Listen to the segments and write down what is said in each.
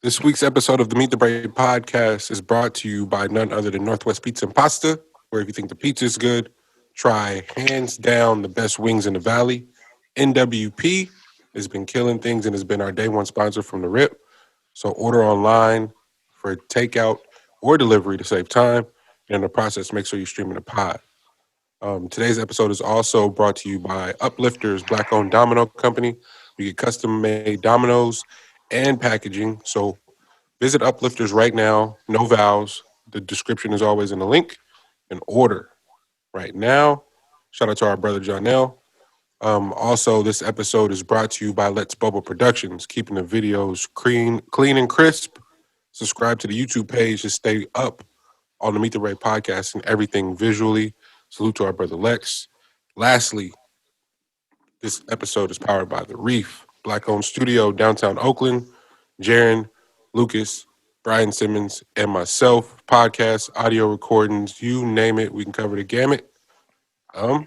This week's episode of the Meet the Brave podcast is brought to you by none other than Northwest Pizza and Pasta, where if you think the pizza is good, try hands down the best wings in the valley. NWP has been killing things and has been our day one sponsor from the rip. So order online for takeout or delivery to save time. And in the process, make sure you're streaming the pod. Today's episode is also brought to you by Uplifters Black Owned Domino Company. We get custom made dominoes and packaging. So visit Uplifters right now. No vows. The description is always in the link. And order right now. Shout out to our brother Jonell. Also, this episode is brought to you by Let's Bubble Productions, keeping the videos clean and crisp. Subscribe to the YouTube page to stay up on the Meet the Ray podcast and everything visually. Salute to our brother Lex. Lastly, this episode is powered by the REEF, Black-owned studio, downtown Oakland. Jaron, Lucas, Brian Simmons, and myself. Podcasts, audio recordings, you name it, we can cover the gamut. I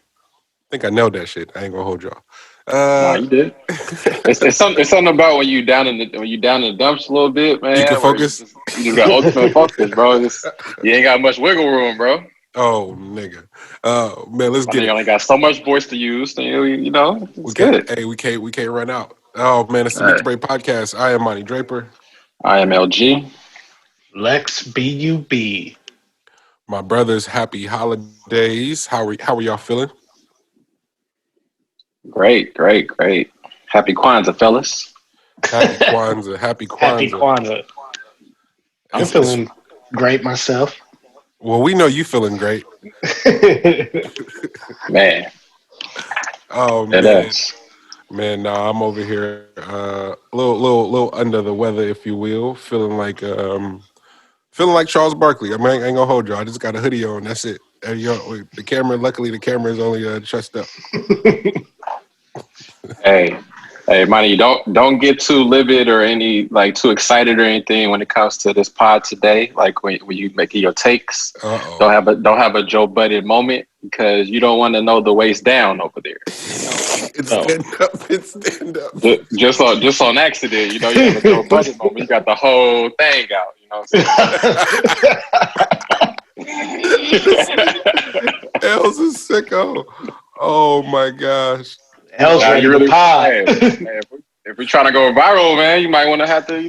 think I nailed that shit. I ain't gonna hold y'all. Nah, you did. It's something about when you down in the dumps a little bit, man. You can focus. You just got ultimate focus, bro. You ain't got much wiggle room, bro. Oh, nigga. Man, let's get it. You only got so much voice to use. You know, it's good. Hey, we can't run out. Oh man, it's the Meet the Brave podcast. I am Monty Draper. I am LG. Lex BUB. My brothers, happy holidays. How are y'all feeling? Great. Happy Kwanza, fellas. Happy Kwanzaa. Happy Kwanzaa. I'm feeling great myself. Well, we know you feeling great. Man. Oh man. Man, I'm over here a little under the weather, if you will. Feeling like Charles Barkley. I mean, I ain't gonna hold y'all. I just got a hoodie on. That's it. The camera. Luckily, the camera is only trussed up. Hey, Monty, don't get too livid or too excited or anything when it comes to this pod today. Like when you making your takes, don't have a Joe Budden moment because you don't want to know the waist down over there. It's stand up. Just on accident, you have a Joe Budden moment. You got the whole thing out. You know what I'm saying? L's a sicko. Oh my gosh. L's ready to pod. If we're trying to go viral, man, you might want to have to, I'm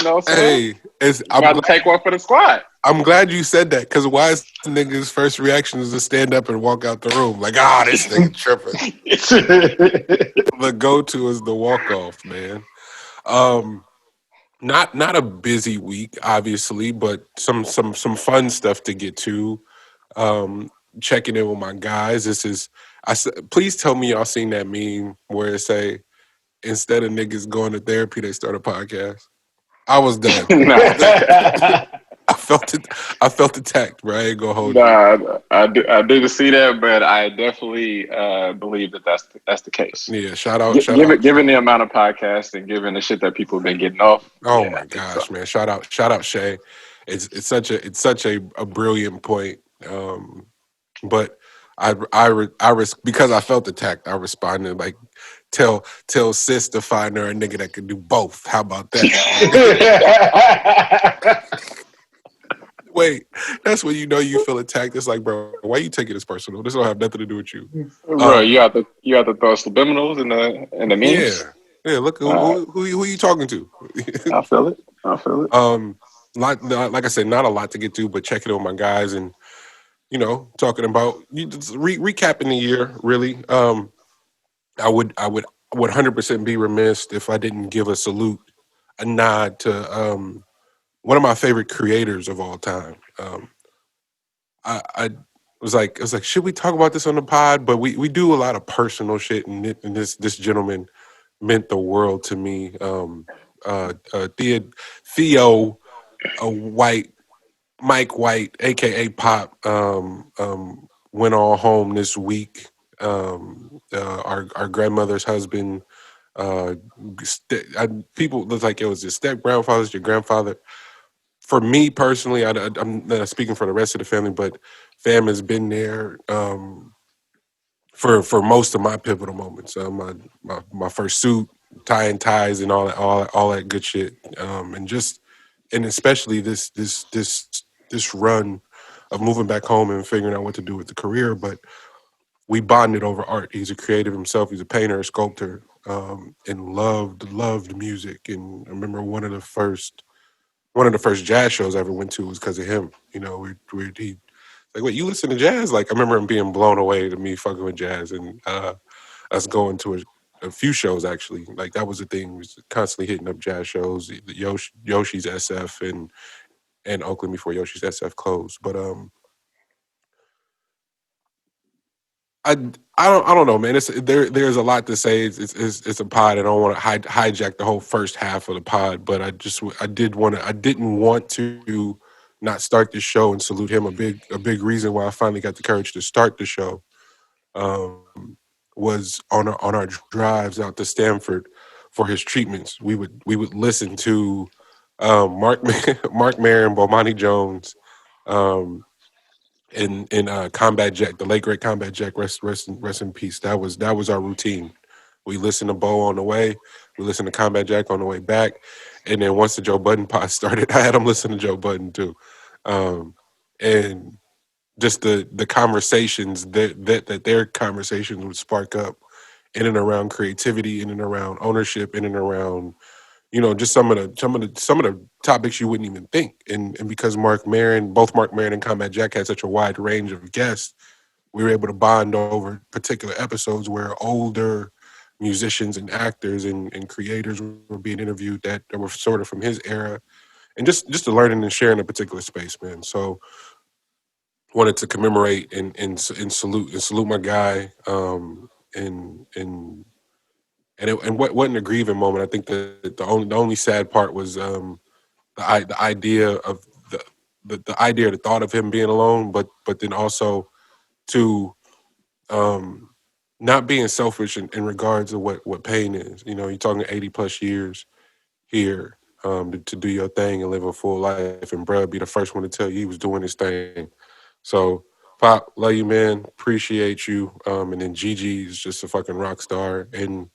about to take one for the squad. I'm glad you said that because why is the nigga's first reaction is to stand up and walk out the room? Like, this nigga tripping. The go-to is the walk-off, man. Not a busy week, obviously, but some fun stuff to get to. Checking in with my guys. Please tell me y'all seen that meme where it say, instead of niggas going to therapy, they start a podcast. I was done. I felt attacked, bro. I ain't gonna hold you. I didn't see that, but I definitely believe that's the case. Yeah, shout out. Given the amount of podcasts and given the shit that people have been getting off. Oh my gosh, man! Shout out, Shay. It's such a brilliant point. But I because I felt attacked. I responded like, tell sis to find her a nigga that can do both. How about that? Wait, that's when you feel attacked. It's like, bro, why you taking this personal? This don't have nothing to do with you, bro. You have to throw subliminals in the memes. Yeah. Look, who you talking to? I feel it. Like I said, not a lot to get to, but checking on my guys and talking about recapping the year. Really, I would 100% be remiss if I didn't give a salute, a nod to one of my favorite creators of all time. I was like, should we talk about this on the pod? But we do a lot of personal shit, and this gentleman meant the world to me. Theo Mike White, aka Pop, went all home this week. Our grandmother's husband. People look like it was his step grandfather's, your grandfather. For me personally, I'm not speaking for the rest of the family, but fam has been there for most of my pivotal moments. My first suit, tying ties, and all that good shit, and just and especially this run of moving back home and figuring out what to do with the career. But we bonded over art. He's a creative himself. He's a painter, a sculptor, and loved music. And I remember one of the first jazz shows I ever went to was because of him. You know, he like, wait, you listen to jazz? Like, I remember him being blown away to me fucking with jazz, and us going to a few shows actually. Like, that was the thing. Was constantly hitting up jazz shows. The Yoshi's SF and Oakland before Yoshi's SF closed. But I I don't know, man. There's a lot to say. It's a pod. I don't want to hijack the whole first half of the pod, but I didn't want to not start the show and salute him. A big reason why I finally got the courage to start the show was on our drives out to Stanford for his treatments. We would listen to Mark Mark Maron, Bomani Jones. In Combat Jack, the late great Combat Jack, rest in peace. That was our routine. We listened to Bo on the way, we listened to Combat Jack on the way back, and then once the Joe Budden pod started, I had him listen to Joe Budden too, and just the conversations that their conversations would spark up in and around creativity, in and around ownership, in and around just some of the topics you wouldn't even think. And because both Mark Maron and Combat Jack had such a wide range of guests, we were able to bond over particular episodes where older musicians and actors and creators were being interviewed that were sort of from his era, and just to learning and sharing a particular space, man. So wanted to commemorate and salute my guy, and what wasn't a grieving moment. I think the only sad part was the idea of the thought of him being alone, but then also to not being selfish in regards to what pain is. You're talking 80+ years here, to do your thing and live a full life, and bruh be the first one to tell you he was doing his thing. So Pop, love you, man. Appreciate you. And then Gigi is just a fucking rock star and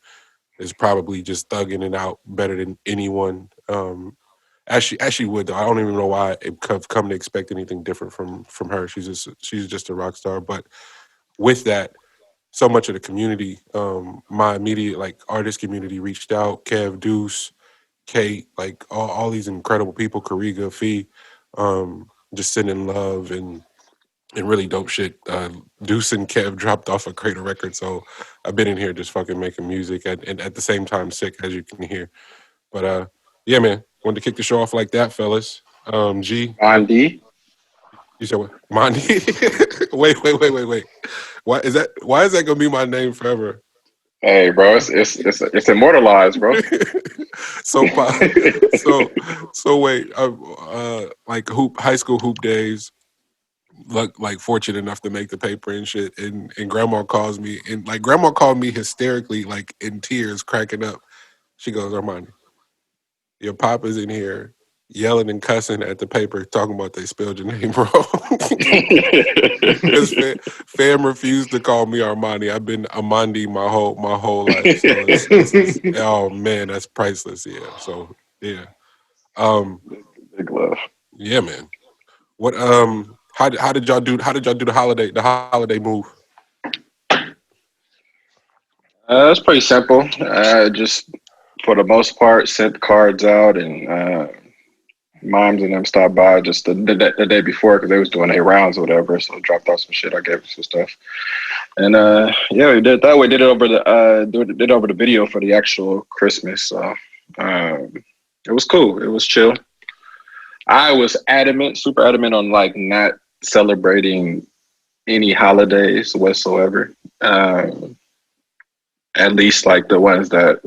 is probably just thugging it out better than anyone. As she would, though. I don't even know why I've come to expect anything different from her. She's just a rock star. But with that, so much of the community, my immediate artist community reached out. Kev, Deuce, Kate, like all these incredible people, Kariga, Fee, just sending love and really dope shit. Deuce and Kev dropped off a Crater record, so I've been in here just fucking making music and at the same time sick, as you can hear. But yeah, man, wanted to kick the show off like that, fellas. G, Andy. you said what? Mondi? Wait. Why is that gonna be my name forever? Hey, bro, it's immortalized, bro. so wait, like high school hoop days. Like fortunate enough to make the paper and shit, and grandma calls me, and grandma called me hysterically, like in tears, cracking up. She goes, Armani, your papa's in here yelling and cussing at the paper, talking about they spelled your name wrong. Because fam refused to call me Armani. I've been Amandi my whole life. So oh man, that's priceless. Yeah. So yeah. Big love. Yeah, man. What how did y'all do the holiday move? It's pretty simple. Just for the most part, sent cards out, and moms and them stopped by just the day before because they was doing 8 rounds or whatever. So dropped off some shit. I gave them some stuff, and yeah, we did it that way. Did it over the video for the actual Christmas. So it was cool. It was chill. I was super adamant on not celebrating any holidays whatsoever. At least the ones that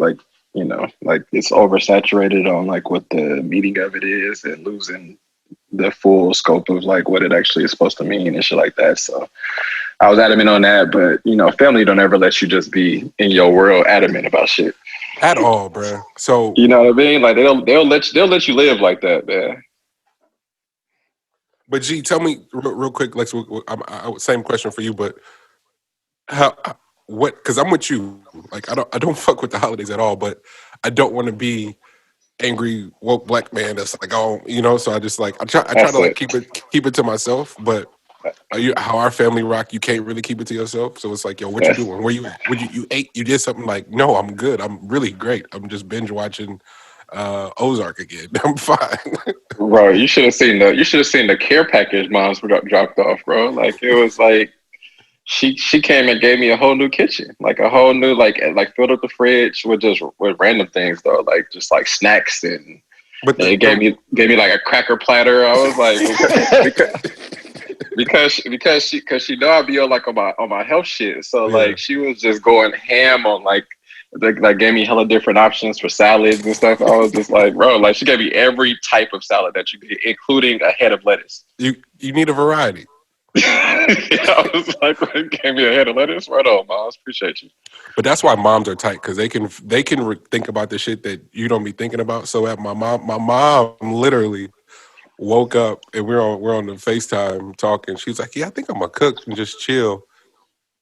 it's oversaturated on what the meaning of it is and losing the full scope of what it actually is supposed to mean and shit like that. So I was adamant on that, but family don't ever let you just be in your world adamant about shit at all, bruh. So you know what I mean? They'll let you live like that, man. But G, tell me real quick, Lex. Same question for you, but what? Because I'm with you. I don't fuck with the holidays at all. But I don't want to be angry woke black man that's like, oh, so I just like I try That's to like it. keep it to myself, but how our family rock, you can't really keep it to yourself. So it's like, yo, what you That's doing? Where you at? Would you ate? You did something? Like, no, I'm good. I'm really great. I'm just binge watching Ozark again. I'm fine. bro. You should have seen the care package moms got dropped off, bro. Like it was like she came and gave me a whole new kitchen, like a whole new like filled up the fridge with random things though, like just like snacks and. But And it gave me like a cracker platter. I was like, because she know I be on like on my health shit. So like she was just going ham on like gave me hella different options for salads and stuff. I was just like, bro, like she gave me every type of salad that you could, including a head of lettuce. you need a variety. I was like, gave me a head of lettuce. Right on, Miles. Appreciate you. But that's why moms are tight, because they can think about the shit that you don't be thinking about. So at my mom literally woke up and we're on the FaceTime talking. She was like, "Yeah, I think I'm gonna cook and just chill."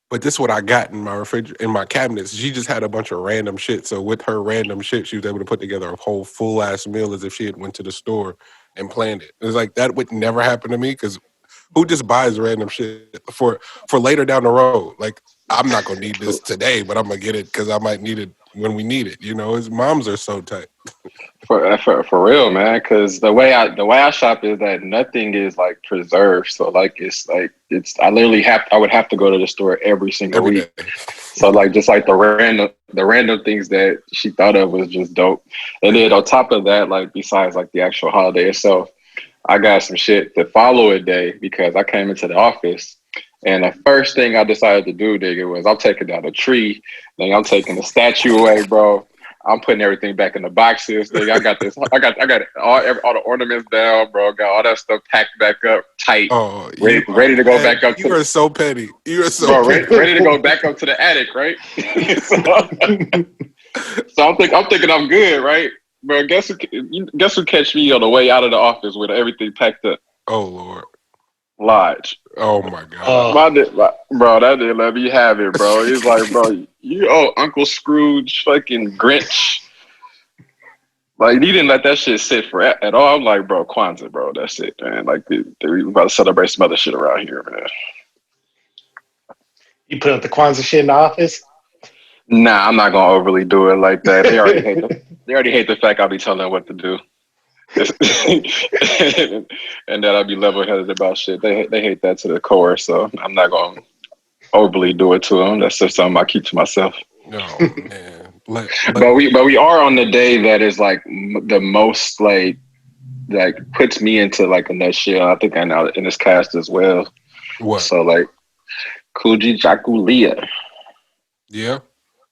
But this is what I got in my in my cabinets. She just had a bunch of random shit. So with her random shit, she was able to put together a whole full ass meal as if she had went to the store and planned it. It was like that would never happen to me, because who just buys random shit for later down the road? Like, I'm not gonna need this today, but I'm gonna get it because I might need it when we need it. His moms are so tight. For real, man. Because the way I shop is that nothing is like preserved. So like it's I literally I would have to go to the store every single Every week. day. So like just like the random things that she thought of was just dope. And then on top of that, like besides like the actual holiday itself, I got some shit to follow a day because I came into the office and the first thing I decided to do, nigga, was I'm taking down a tree, then I'm taking the statue away, bro. I'm putting everything back in the boxes. Nigga, I got this. I got all the ornaments down, bro. Got all that stuff packed back up tight. Oh, ready to go back up. You are so petty. You are so bro, petty. ready to go back up to the attic, right? so I'm thinking I'm good, right? Bro, guess who catch me on the way out of the office with everything packed up? Oh Lord. Lodge. Oh my God. Bro, that didn't let me have it, bro. He's like, bro, you owe Uncle Scrooge fucking Grinch. Like, he didn't let that shit sit for at all. I'm like, bro, Kwanza, bro, that's it, man. Like, we about to celebrate some other shit around here, man. You put up the Kwanzaa shit in the office? Nah, I'm not gonna overly do it like that. They already hate the fact I'll be telling them what to do. and that I'll be level-headed about shit. They hate that to the core, so I'm not gonna overly do it to them. That's just something I keep to myself. No, man. But we are on the day that is like the most like puts me into like a nutshell. I think I know in this cast as well. What? So like Kuji Jakulia. Yeah.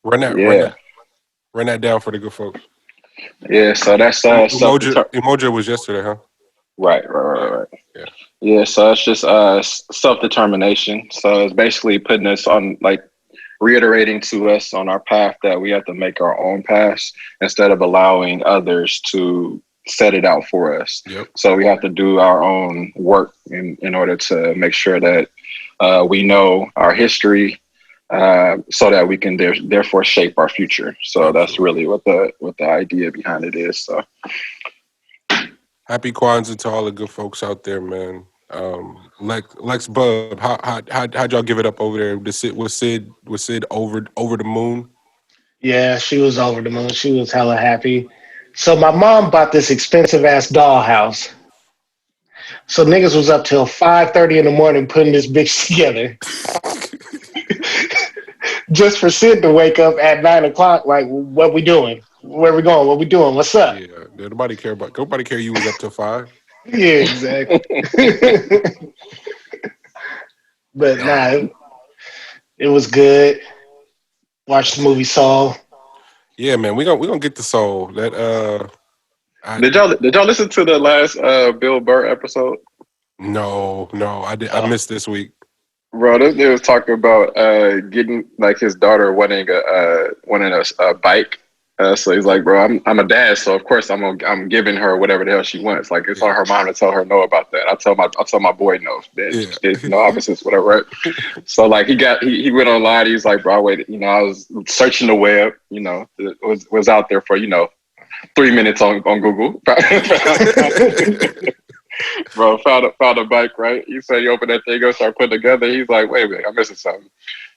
Run that down for the good folks. Yeah, so that's Emoji was yesterday, huh? Right. Yeah, so it's just self-determination. So it's basically putting us on, like, reiterating to us on our path that we have to make our own path instead of allowing others to set it out for us. Yep. So we have to do our own work in order to make sure that we know our history, so that we can therefore shape our future. So that's really what the idea behind it is. So happy Kwanzaa to all the good folks out there, man. Lex Bub, how'd y'all give it up over there? Was Sid over the moon? Yeah, she was over the moon. She was hella happy. So my mom bought this expensive ass dollhouse. So niggas was up till 5:30 in the morning putting this bitch together. Just for Sid to wake up at 9 o'clock, like, what we doing? Where we going? What we doing? What's up? Yeah, nobody care you was up till 5. Yeah, exactly. But nah, it was good. Watched the movie Soul. Yeah, man, we gonna get the Soul. That did y'all listen to the last Bill Burr episode? No, I did. I missed this week. Bro, this dude was talking about getting like his daughter wanting a bike. So he's like, bro, I'm a dad, so of course I'm giving her whatever the hell she wants. Like, it's on her mom to tell her no about that. I'll tell my boy no. There's no opposites, whatever. Right? So like he went online. He's like, bro, I waited. I was searching the web. It was out there for 3 minutes on Google. Bro, found a bike, right? He said he opened that thing up, start putting together. He's like, wait a minute, I'm missing something.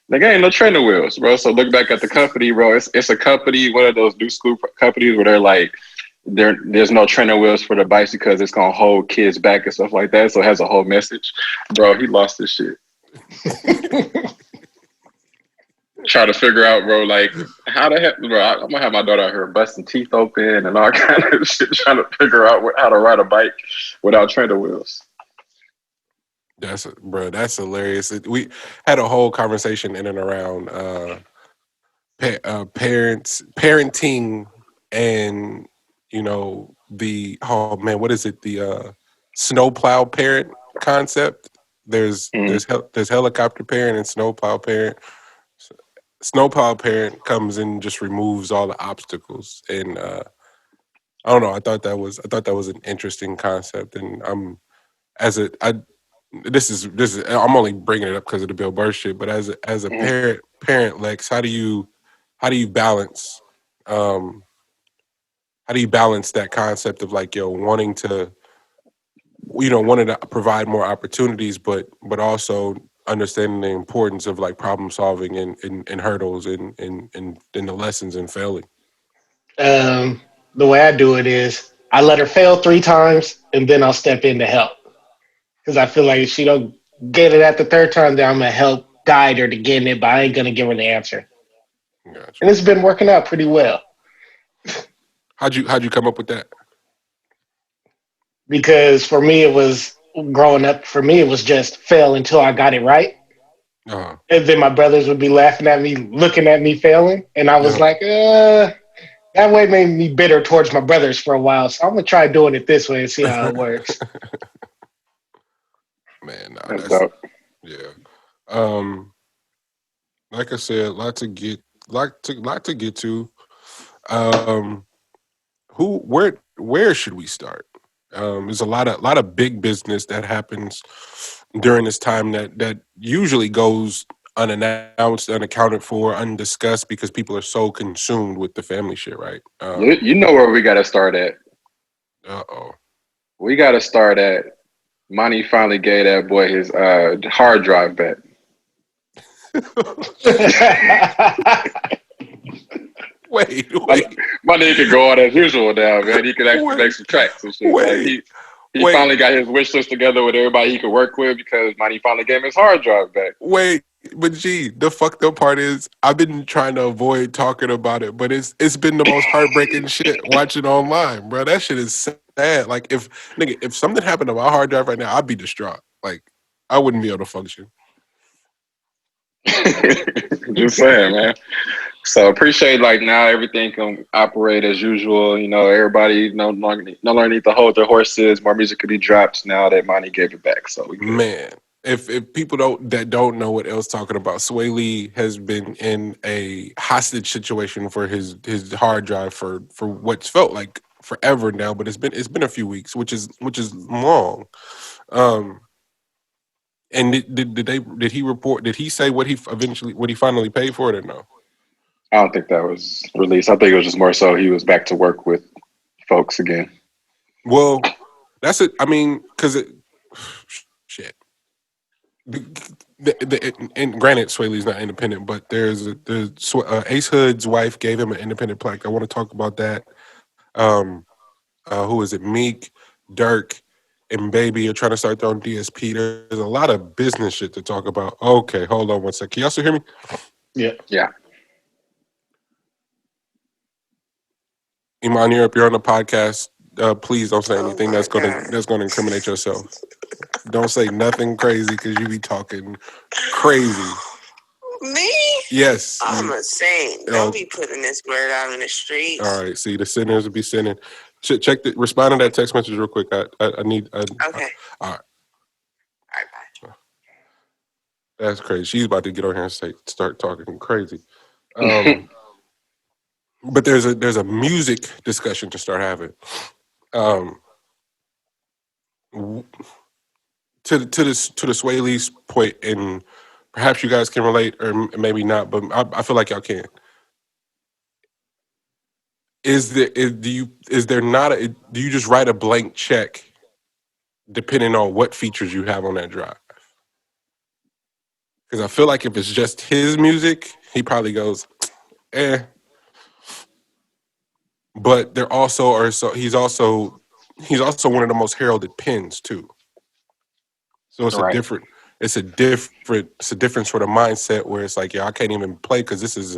Like, ain't no training wheels, bro. So look back at the company, bro. It's a company, one of those new school companies where they're like, there's no trainer wheels for the bikes because it's gonna hold kids back and stuff like that. So it has a whole message. Bro, he lost his shit. Try to figure out, bro, like how the heck, bro. I'm gonna have my daughter out here busting teeth open and all kind of shit, trying to figure out how to ride a bike without trainer wheels. That's hilarious. We had a whole conversation in and around parenting, and what is it? The snowplow parent concept. There's helicopter parent and snowplow parent. Snowplow parent comes and just removes all the obstacles, and I don't know. I thought that was an interesting concept, and I'm only bringing it up because of the Bill Burr shit. But as a parent, Lex, how do you balance that concept of like wanting to provide more opportunities, but also understanding the importance of like problem solving and hurdles and the lessons in failing? The way I do it is I let her fail 3 times and then I'll step in to help. Because I feel like if she don't get it at the 3rd time, then I'm going to help guide her to getting it, but I ain't going to give her the answer. Gotcha. And it's been working out pretty well. How'd you come up with that? Because for me, it was growing up. For me, it was just fail until I got it right. Uh-huh. And then my brothers would be laughing at me, looking at me failing. And I was like, that way made me bitter towards my brothers for a while. So I'm going to try doing it this way and see how it works. Man, no, that's yeah. Like I said, lot to get to. Where should we start? There's a lot of big business that happens during this time that usually goes unannounced, unaccounted for, undiscussed because people are so consumed with the family shit, right? You know where we got to start at. We got to start at Monty finally gave that boy his hard drive back. Wait. My nigga can go on as usual now, man. He can actually make some tracks and shit. He finally got his wish list together with everybody he could work with because Monty finally gave him his hard drive back. Wait, but G, the fucked up part is I've been trying to avoid talking about it, but it's been the most heartbreaking shit watching online, bro. That shit is sad. Like if something happened to my hard drive right now, I'd be distraught. Like I wouldn't be able to function. Just saying, man. So appreciate like now everything can operate as usual. Everybody no longer need to hold their horses. More music could be dropped now that Monty gave it back. So man, if people don't know what else talking about, Sway Lee has been in a hostage situation for his hard drive for what's felt like forever now, but it's been a few weeks, which is long. And did he report? Did he say what he finally paid for it or no? I don't think that was released. I think it was just more so he was back to work with folks again. Well, that's it. I mean, because shit. And granted, Sway Lee's not independent, but there's Ace Hood's wife gave him an independent plaque. I want to talk about that. Who is it? Meek, Dirk, and Baby are trying to start their own DSP. There's a lot of business shit to talk about. Okay, hold on one second. Can y'all still hear me? Yeah. Iman, you're on the podcast. Please don't say anything that's gonna incriminate yourself. Don't say nothing crazy because you be talking crazy. Me? Yes. I'm a saint. Don't be putting this word out in the streets. All right. See, the sinners will be sinning. Check respond to that text message real quick. I need. Okay. All right. All right. Bye. That's crazy. She's about to get on here and start talking crazy. But there's a music discussion to start having. To the Sway Lee's point, and perhaps you guys can relate, or maybe not, but I feel like y'all can. do you just write a blank check depending on what features you have on that drive? Because I feel like if it's just his music, he probably goes, eh. But there also are he's also one of the most heralded pens too. So it's Right. a different sort of mindset where it's like, I can't even play because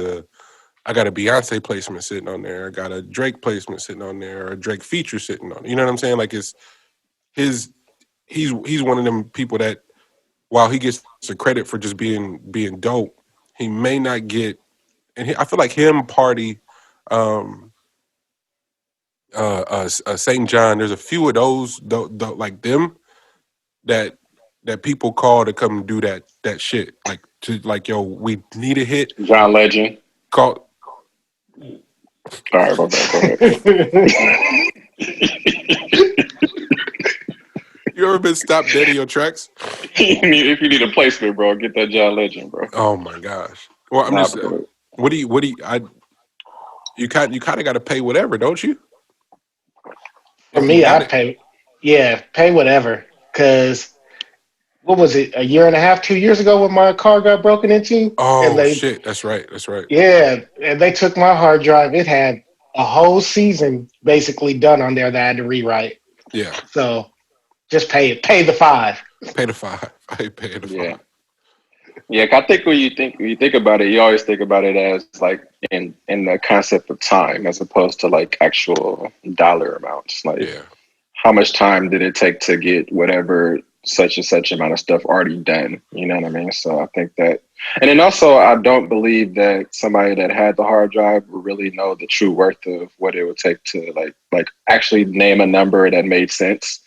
I got a Beyonce placement sitting on there, I got a Drake placement sitting on there, or a Drake feature sitting on. You know what I'm saying? Like it's he's one of them people that while he gets the credit for just being dope, he may not get. And I feel like him, Party, St. John. There's a few of those like them that people call to come do that shit. Like yo, we need a hit. John Legend. Call. All right, go ahead. You ever been stopped dead in your tracks? If you need a placement, bro, get that John Legend, bro. Oh my gosh. Well, I'm just. What do you? You kind of got to pay whatever, don't you? For me, I pay. Yeah, pay whatever. Because what was it? A year and a half, 2 years ago, when my car got broken into. Oh shit! That's right. Yeah, and they took my hard drive. It had a whole season basically done on there that I had to rewrite. Yeah. So just pay it. Pay the $5. Pay the $5. I pay the $5. Yeah, I think when you think about it, you always think about it as like in the concept of time as opposed to like actual dollar amounts. Like how much time did it take to get whatever such and such amount of stuff already done? You know what I mean? So I think that, and then also I don't believe that somebody that had the hard drive would really know the true worth of what it would take to like actually name a number that made sense.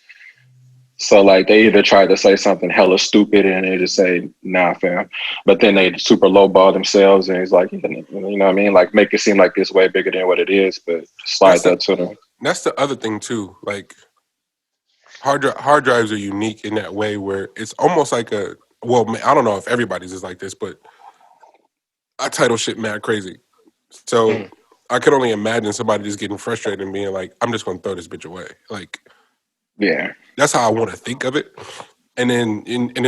So like they either try to say something hella stupid and they just say, nah, fam. But then they super lowball themselves and it's like, you know what I mean? Like make it seem like it's way bigger than what it is, but slide that to them. That's the other thing too. Like hard drives are unique in that way where it's almost like I don't know if everybody's is like this, but I title shit mad crazy. So I could only imagine somebody just getting frustrated and being like, I'm just going to throw this bitch away. Like, yeah, that's how I want to think of it. And then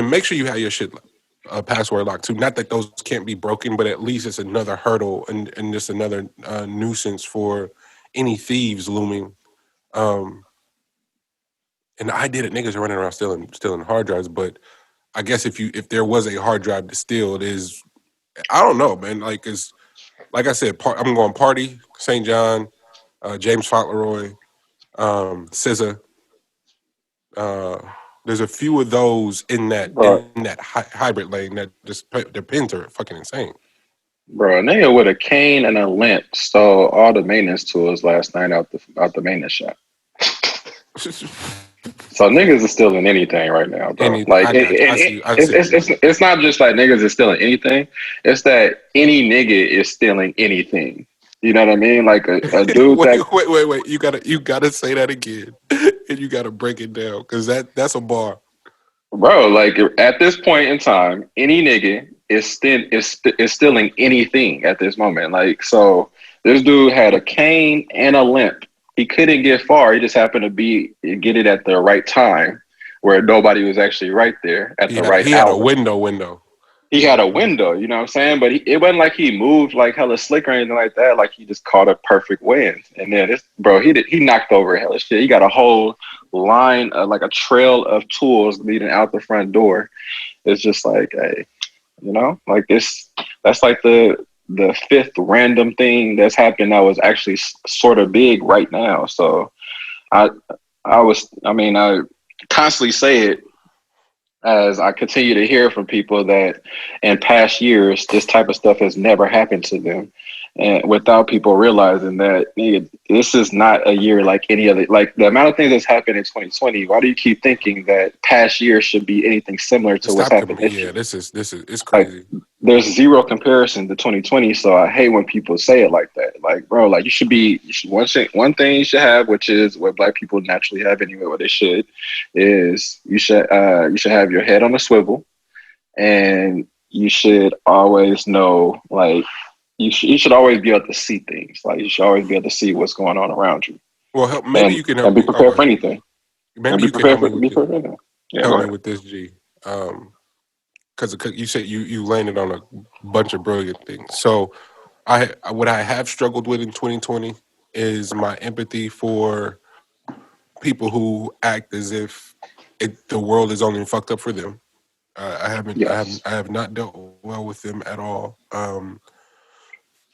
make sure you have your shit password locked too. Not that those can't be broken, but at least it's another hurdle and just another nuisance for any thieves looming. And I did it. Niggas are running around stealing hard drives, but I guess if there was a hard drive to steal, it is, I don't know, man. Like I said, I'm going Party, St. John, James Fauntleroy, SZA. There's a few of those in that hybrid lane that just their pins are fucking insane. Bro, a nigga with a cane and a limp stole all the maintenance tools last night out the maintenance shop. So niggas are stealing anything right now, bro. It's not just like niggas are stealing anything. It's that any nigga is stealing anything. You know what I mean? Like a dude wait. You gotta say that again, and you gotta break it down because that's a bar, bro. Like at this point in time, any nigga is stealing anything at this moment. Like so, this dude had a cane and a limp. He couldn't get far. He just happened to get it at the right time, where nobody was actually right there at the right hour. He had a window. He had a window, you know what I'm saying? But it wasn't like he moved like hella slick or anything like that. Like he just caught a perfect wind. And then he knocked over hella shit. He got a whole line of like a trail of tools leading out the front door. It's just like, hey, you know, like that's like the fifth random thing that's happened that was actually sort of big right now. So I constantly say it as I continue to hear from people that in past years, this type of stuff has never happened to them. And without people realizing that this is not a year like any other, like the amount of things that's happened in 2020. Why do you keep thinking that past year should be anything similar to what's happened this year? This is it's crazy. Like, there's zero comparison to 2020. So I hate when people say it like that. Like, bro, like one thing you should have, which is what Black people naturally have anyway, what they should, is you should have your head on a swivel, and you should always know like you should always be able to see things. Like you should always be able to see what's going on around you, Well, maybe you can help and be me. Oh, prepared go for ahead. anything. And Maybe be you can prepared help for me with be this. prepared for anything. Yeah, Help go me ahead. with this, G. Because you said you landed on a bunch of brilliant things. So what I have struggled with in 2020 is my empathy for people who act as if the world is only fucked up for them. Yes. I have not dealt well with them at all.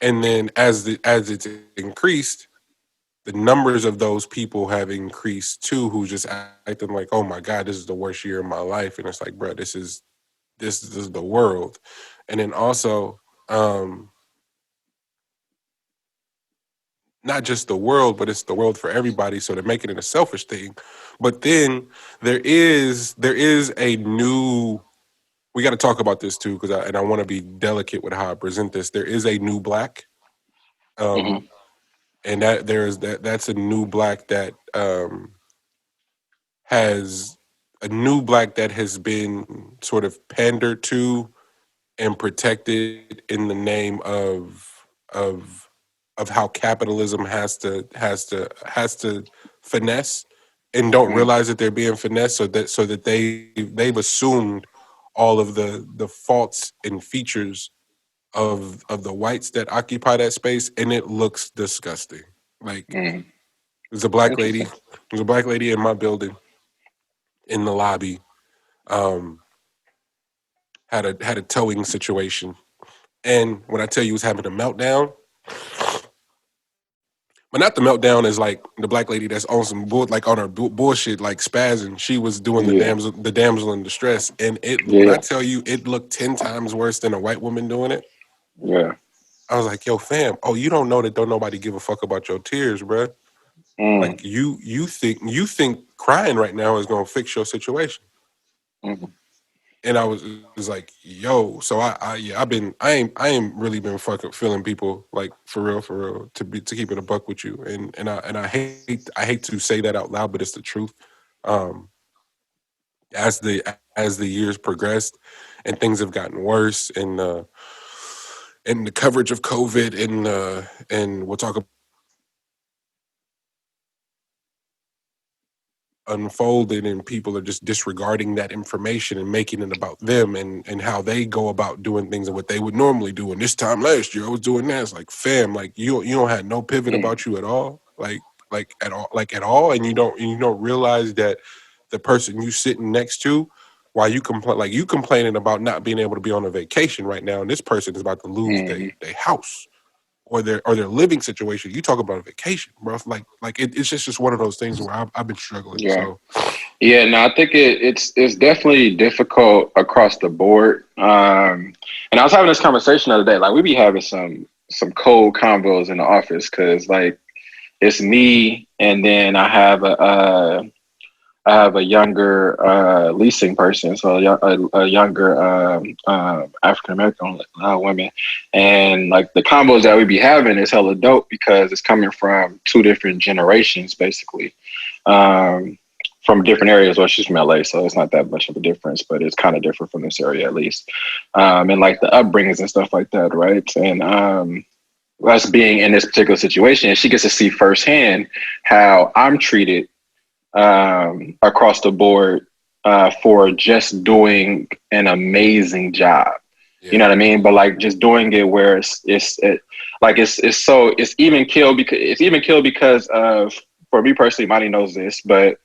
And then as it's increased, the numbers of those people have increased too, who just acting like, oh my God, this is the worst year of my life. And it's like, bro, this is the world. And then also, not just the world, but it's the world for everybody. So they're making it a selfish thing. But then there is a new. We got to talk about this too, because I want to be delicate with how I present this. There is a new black, Hmm. and that's a new black that has a new black that has been sort of pandered to and protected in the name of of how capitalism has to finesse and don't Hmm. realize that they're being finessed, so that they've assumed all of the faults and features of the whites that occupy that space, and it looks disgusting. Like Hmm. there's a black lady, Interesting. in my building in the lobby, um, had a towing situation. And when I tell you was having a meltdown, but not the meltdown is like the black lady that's on some like on her bullshit, like spazzing. She was doing Yeah. the damsel in distress, and when I Yeah. tell you, it looked 10 times worse than a white woman doing it. Yeah. I was like, "Yo, fam, oh, you don't know that don't nobody give a fuck about your tears, bruh. Mm. Like you think crying right now is gonna fix your situation." Hmm. And I was like, yo, so yeah, I ain't really been fucking feeling people like for real to keep it a buck with you. And I hate to say that out loud, but it's the truth. Um as the years progressed and things have gotten worse, and the coverage of COVID, and we'll talk unfolded, and people are just disregarding that information and making it about them, and how they go about doing things and what they would normally do. And this time last year I was doing that. It's like, fam, like you don't have no pivot Mm. about you at all, like at all, and you don't realize that the person you sitting next to, while you complain, like you complaining about not being able to be on a vacation right now, and this person is about to lose Hmm. their house or their living situation. You talk about a vacation, bro. Like it's just one of those things where I've been struggling. Yeah. So Yeah, no, I think it's definitely difficult across the board. And I was having this conversation the other day. Like we be having some cold combos in the office because like it's me, and then I have a younger leasing person, so a younger African American women, and like the combos that we be having is hella dope because it's coming from two different generations, basically, um, from different areas. Well, she's from LA, so it's not that much of a difference, but it's kind of different from this area at least, and like the upbringings and stuff like that, right? And us being in this particular situation, she gets to see firsthand how I'm treated across the board for just doing an amazing job. You yeah. know what I mean? But like just doing it where it's even killed because of, for me personally, Monty knows this, but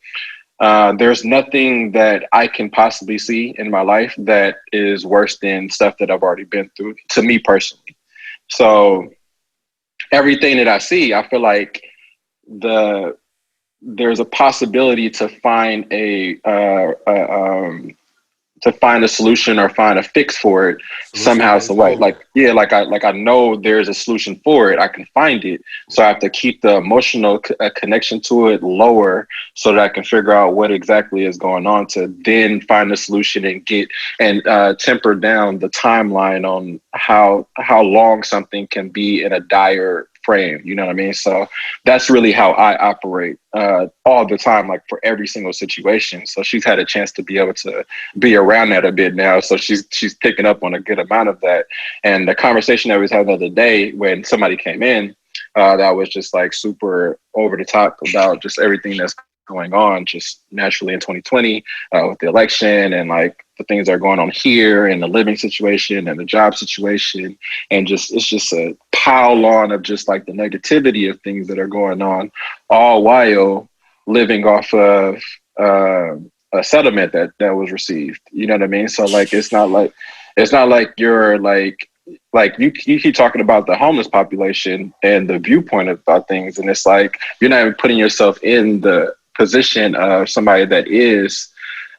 there's nothing that I can possibly see in my life that is worse than stuff that I've already been through, to me personally. So everything that I see, I feel like the there's a possibility to find to find a solution or find a fix for it Solutions somehow, some way. unfold. Like yeah, like I know there's a solution for it. I can find it, so I have to keep the emotional connection to it lower so that I can figure out what exactly is going on to then find a solution and get and temper down the timeline on how long something can be in a dire frame. You know what I mean? So that's really how I operate all the time, like for every single situation. So she's had a chance to be able to be around that a bit now. So she's picking up on a good amount of that. And the conversation that we was having the other day when somebody came in, that was just like super over the top about just everything that's going on just naturally in 2020 with the election and like the things that are going on here and the living situation and the job situation. And just, it's just a pile on of just like the negativity of things that are going on, all while living off of a settlement that was received. You know what I mean? So like, it's not like you're like you keep talking about the homeless population and the viewpoint about things. And it's like, you're not even putting yourself in the position of somebody that is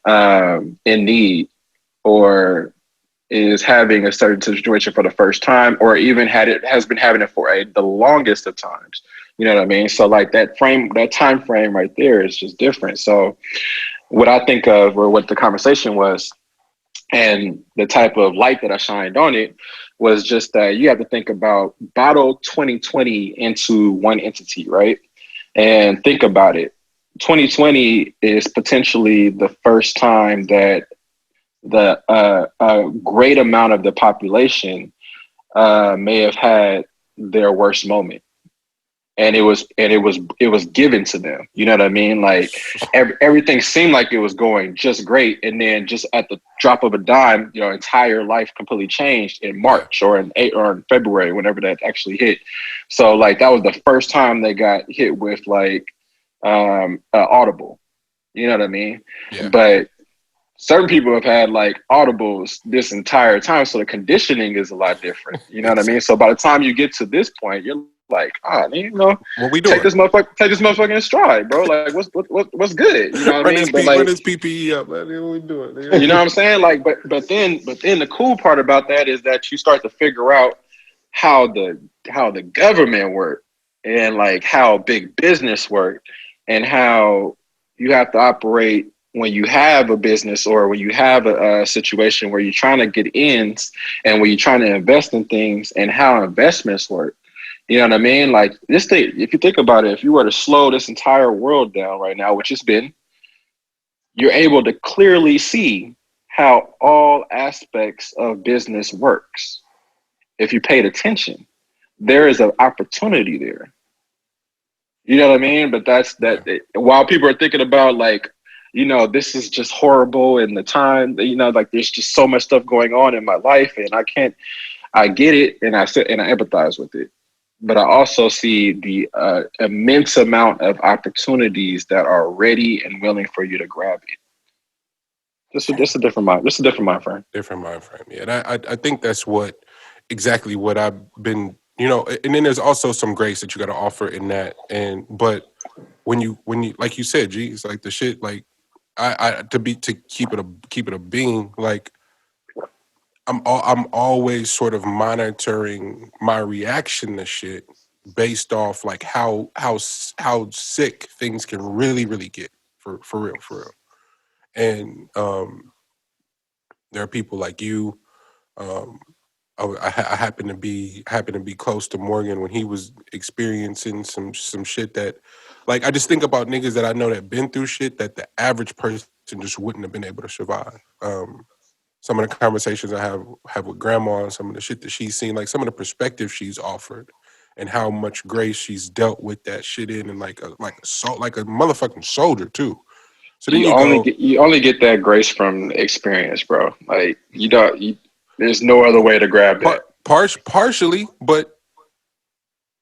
in need or is having a certain situation for the first time, or even has been having it for the longest of times. You know what I mean? So like that time frame right there is just different. So what I think of, or what the conversation was, and the type of light that I shined on it, was just that you have to think about bottle 2020 into one entity, right? And think about it. 2020 is potentially the first time that a great amount of the population may have had their worst moment. And it was given to them. You know what I mean? Like everything seemed like it was going just great, and then just at the drop of a dime, your entire life completely changed in March or in February, whenever that actually hit. So like that was the first time they got hit with like audible. You know what I mean? Yeah. But certain people have had like audibles this entire time, so the conditioning is a lot different. You know what I mean? So by the time you get to this point, you're like, you know, what we doing? Take this motherfucker in stride, bro. Like, what's good? You know what I mean? But like, run this PPE up, man. What we doing? You know what I'm saying? Like, but then the cool part about that is that you start to figure out how the government worked, and like how big business worked, and how you have to operate when you have a business or when you have a situation where you're trying to get ins and when you're trying to invest in things, and how investments work. You know what I mean? Like this thing, if you think about it, if you were to slow this entire world down right now, which it's been, you're able to clearly see how all aspects of business works. If you paid attention, there is an opportunity there. You know what I mean? But while people are thinking about like, you know, this is just horrible in the time, you know, like there's just so much stuff going on in my life, and I get it, and I empathize with it. But I also see the immense amount of opportunities that are ready and willing for you to grab it. Just a different mind. Just a different mind frame. Different mind frame. Yeah, and I think that's exactly what I've been. You know, and then there's also some grace that you got to offer in that. But when you like you said, geez, like the shit, like to keep it a being, like I'm always sort of monitoring my reaction to shit based off like how sick things can really get for real. And there are people like you. I happen to be close to Morgan when he was experiencing some shit that, like, I just think about niggas that I know that been through shit that the average person just wouldn't have been able to survive. Some of the conversations I have with grandma and some of the shit that she's seen, like some of the perspective she's offered and how much grace she's dealt with that shit in, and like a motherfucking soldier too. So then you only get that grace from experience, bro. Like there's no other way to grab that. Partially, but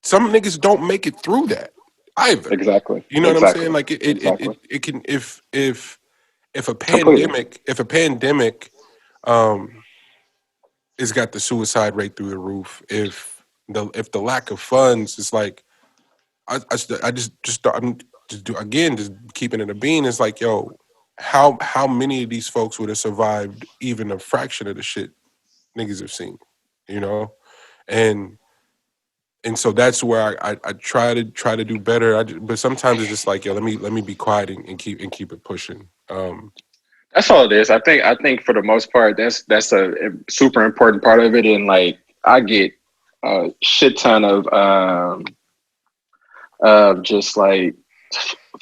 some niggas don't make it through that either. Exactly. You know what I'm saying? Like it can if a pandemic has got the suicide rate through the roof, if the lack of funds is like, I'm just keeping it a bean. It's like, yo, how many of these folks would have survived even a fraction of the shit niggas have seen, you know? And so that's where I try to do better. But sometimes it's just like, yo, let me be quiet and keep it pushing. That's all it is. I think for the most part, that's a super important part of it. And like, I get a shit ton of just like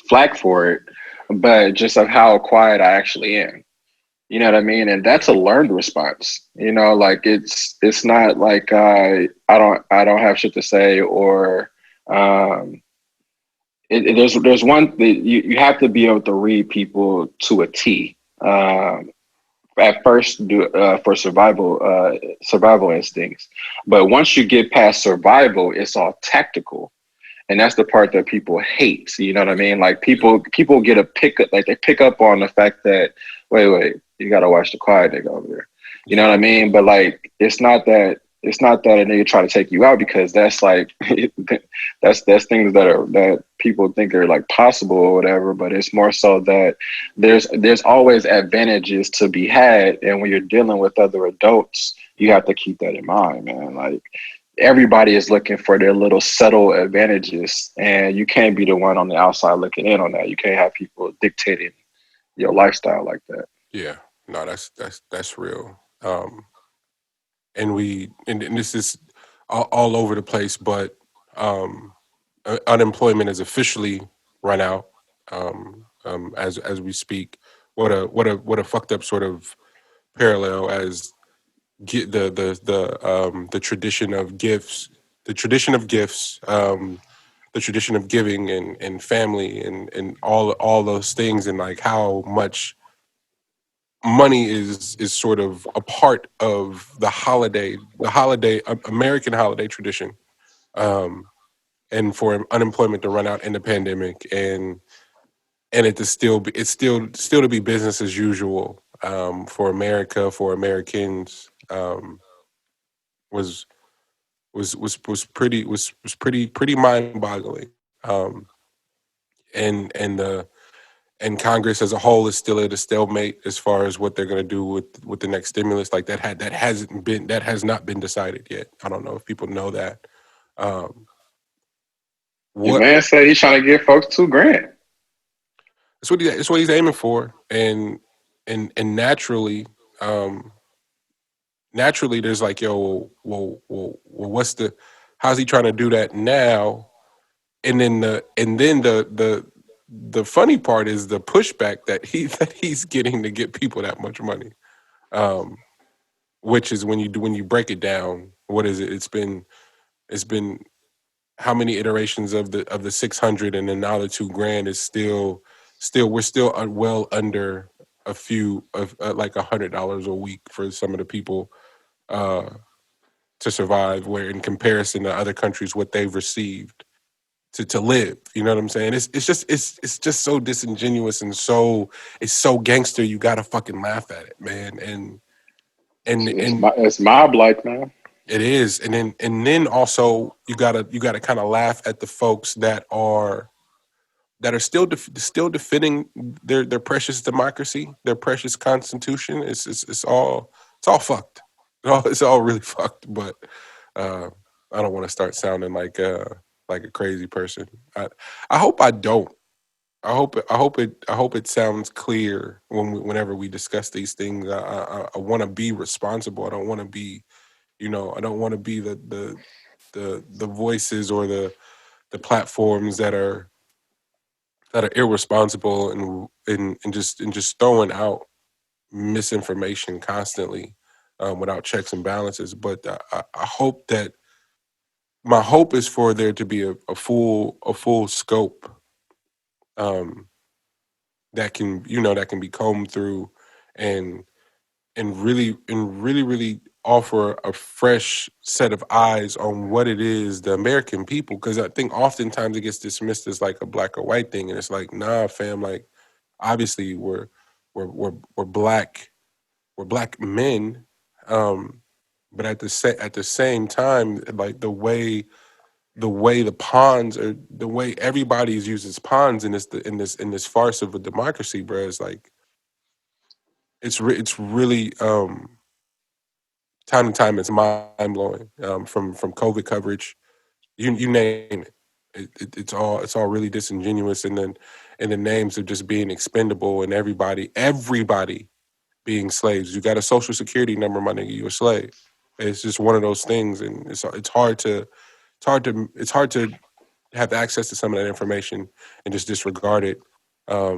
flack for it, but just of how quiet I actually am. You know what I mean? And that's a learned response. You know, like it's not like I don't have shit to say or um, there's one that you have to be able to read people to a T. At first, for survival instincts, but once you get past survival, it's all tactical, and that's the part that people hate. You know what I mean? Like people get a pick up, like they pick up on the fact that wait, you gotta watch the quiet nigga over there. You know what I mean? But like it's not that a nigga try to take you out, because that's like that's things that people think are like possible or whatever. But it's more so that there's always advantages to be had, and when you're dealing with other adults, you have to keep that in mind, man. Like everybody is looking for their little subtle advantages, and you can't be the one on the outside looking in on that. You can't have people dictating your lifestyle like that. Yeah, no, that's real. And this is all over the place, but unemployment is officially run out as we speak. What a fucked up sort of parallel as the tradition of gifts, the tradition of gifts, the tradition of giving and family and all those things, and like how much money is sort of a part of the holiday American holiday tradition, um, and for unemployment to run out in the pandemic and it to still to be business as usual, for America, for Americans, was pretty mind boggling, and and Congress as a whole is still at a stalemate as far as what they're going to do with the next stimulus. Like that has not been decided yet. I don't know if people know that. Um, Your what man said he's trying to give folks 2 grand. it's what he's aiming for, and um, naturally there's like, yo, what's the how's he trying to do that now? And then the funny part is the pushback that he's getting to get people that much money, um, which is when you break it down, what is it? It's been how many iterations of the 600, and then now the 2 grand is still we're still well under a few of like $100 a week for some of the people, uh, to survive. Where in comparison to other countries, what they've received to live. You know what I'm saying? It's just so disingenuous and it's so gangster. You gotta fucking laugh at it, man. And It's mob like, man. it is. And then also you gotta kind of laugh at the folks that are still defending their precious democracy, their precious constitution. It's all fucked. It's all really fucked. But uh, I don't want to start sounding like a crazy person. I hope I don't. I hope it sounds clear whenever we discuss these things. I want to be responsible. I don't want to be, I don't want to be the voices or the platforms that are irresponsible and just throwing out misinformation constantly, without checks and balances. But I hope that my hope is for there to be a full scope, um, that can be combed through and and really offer a fresh set of eyes on what it is the American people, because I think oftentimes it gets dismissed as like a black or white thing, and it's like, nah, fam, like obviously we're black, we're black men, um, but at the same time, like the way the pawns are, the way everybody uses pawns in this farce of a democracy, bro, is like it's really, time to time it's mind blowing, from COVID coverage, you name it. It's all really disingenuous, and the names of just being expendable, and everybody being slaves. You got a social security number, my nigga, you a slave. It's just one of those things, and it's hard to have access to some of that information and just disregard it. Yeah,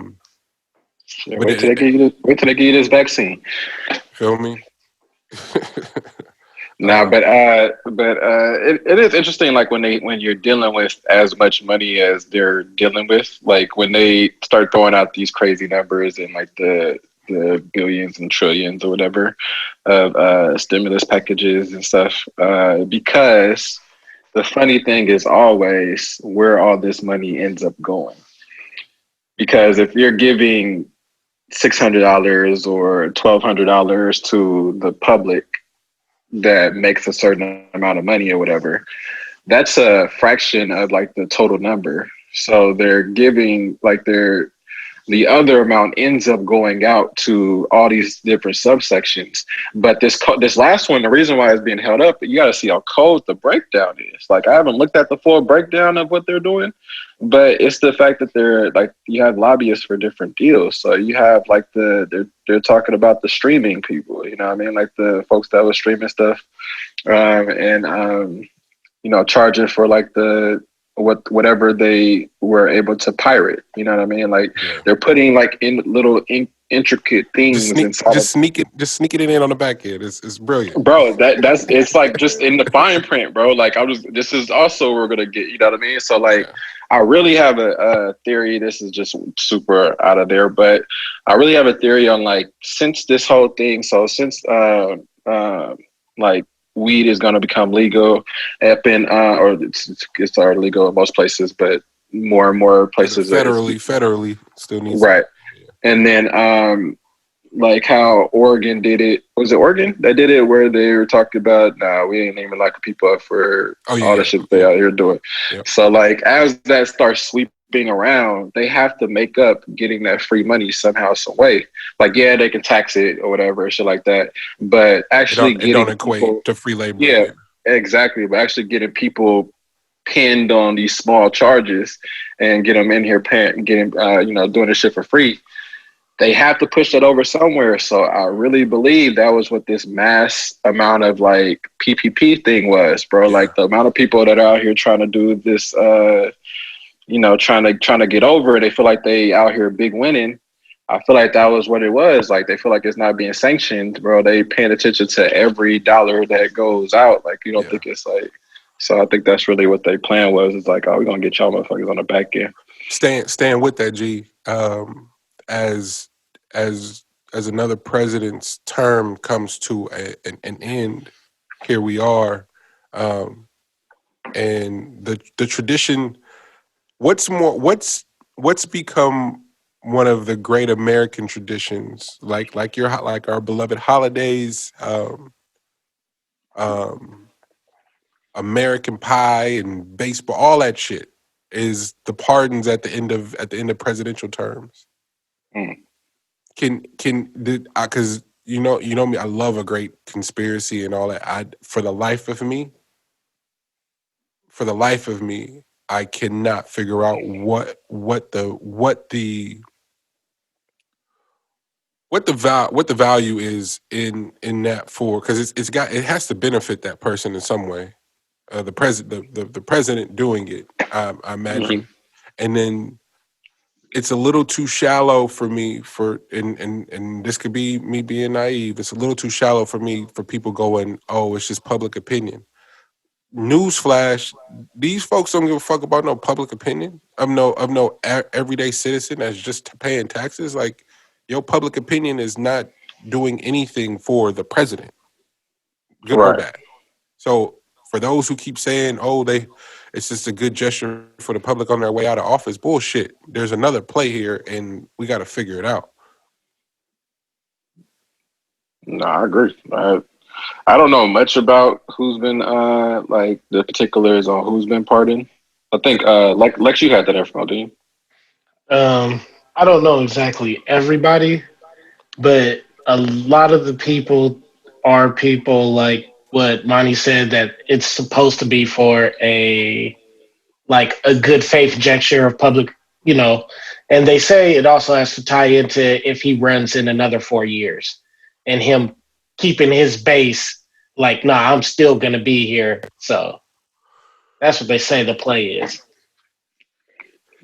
wait till they give you this vaccine. Feel me? But it is interesting, like when you're dealing with as much money as they're dealing with, like when they start throwing out these crazy numbers and like the billions and trillions or whatever of stimulus packages and stuff, because the funny thing is always where all this money ends up going. Because if you're giving $600 or $1,200 to the public that makes a certain amount of money or whatever, that's a fraction of like the total number. So they're giving like the other amount ends up going out to all these different subsections. But this last one, the reason why it's being held up, you got to see how cold the breakdown is. Like I haven't looked at the full breakdown of what they're doing, but it's the fact that they're like, you have lobbyists for different deals. So you have like they're talking about the streaming people, you know what I mean? Like the folks that were streaming stuff, charging for like whatever they were able to pirate, you know what I mean? Like they're putting like in little intricate things just sneak it in on the back end. It's brilliant, bro. That's it's like just in the fine print, bro. Like this is also we're gonna get, you know what I mean? So like I really have a theory. This is just super out of there, but I really have a theory on like since this whole thing. So since like weed is going to become legal up in or it's already legal in most places, but more and more places federally still needs right. And then like how Oregon did it. Was it Oregon that did it where they were talking about we ain't even locking people up for all the shit they out here doing. So like as that starts sweeping around, they have to make up getting that free money somehow, some way. Like they can tax it or whatever, shit like that. But actually it don't equate to free labor. Yeah, exactly. But actually getting people pinned on these small charges and get them in here doing this shit for free. They have to push that over somewhere. So I really believe that was what this mass amount of like PPP thing was, bro. Like the amount of people that are out here trying to do this, trying to get over it. They feel like they out here big winning. I feel like that was what it was. Like they feel like it's not being sanctioned, bro. They paying attention to every dollar that goes out. Like you don't think it's like. So I think that's really what their plan was. It's like, we're gonna get y'all motherfuckers on the back end. Staying with that, G. As another president's term comes to an end, here we are, and the tradition. What's become one of the great American traditions, like our beloved holidays, American Pie and baseball, all that shit, is the pardons at the end of presidential terms. Because you know me, I love a great conspiracy and all that. For the life of me, I cannot figure out what the value is in that for, because it has to benefit that person in some way. The president doing it, I imagine, and then. It's a little too shallow for me and this could be me being naive. It's a little too shallow for me for people going, oh, it's just public opinion. Newsflash, these folks don't give a fuck about no public opinion of no everyday citizen that's just paying taxes. Like, your public opinion is not doing anything for the president, good or bad. So for those who keep saying, oh, it's just a good gesture for the public on their way out of office, bullshit. There's another play here, and we got to figure it out. No, I agree. I don't know much about who's been like the particulars on who's been pardoned. I think Lex, you had that info, didn't you? I don't know exactly everybody, but a lot of the people are people like what Monty said, that it's supposed to be for a good faith gesture of public, and they say it also has to tie into if he runs in another 4 years and him keeping his base like, nah, I'm still going to be here. So that's what they say the play is.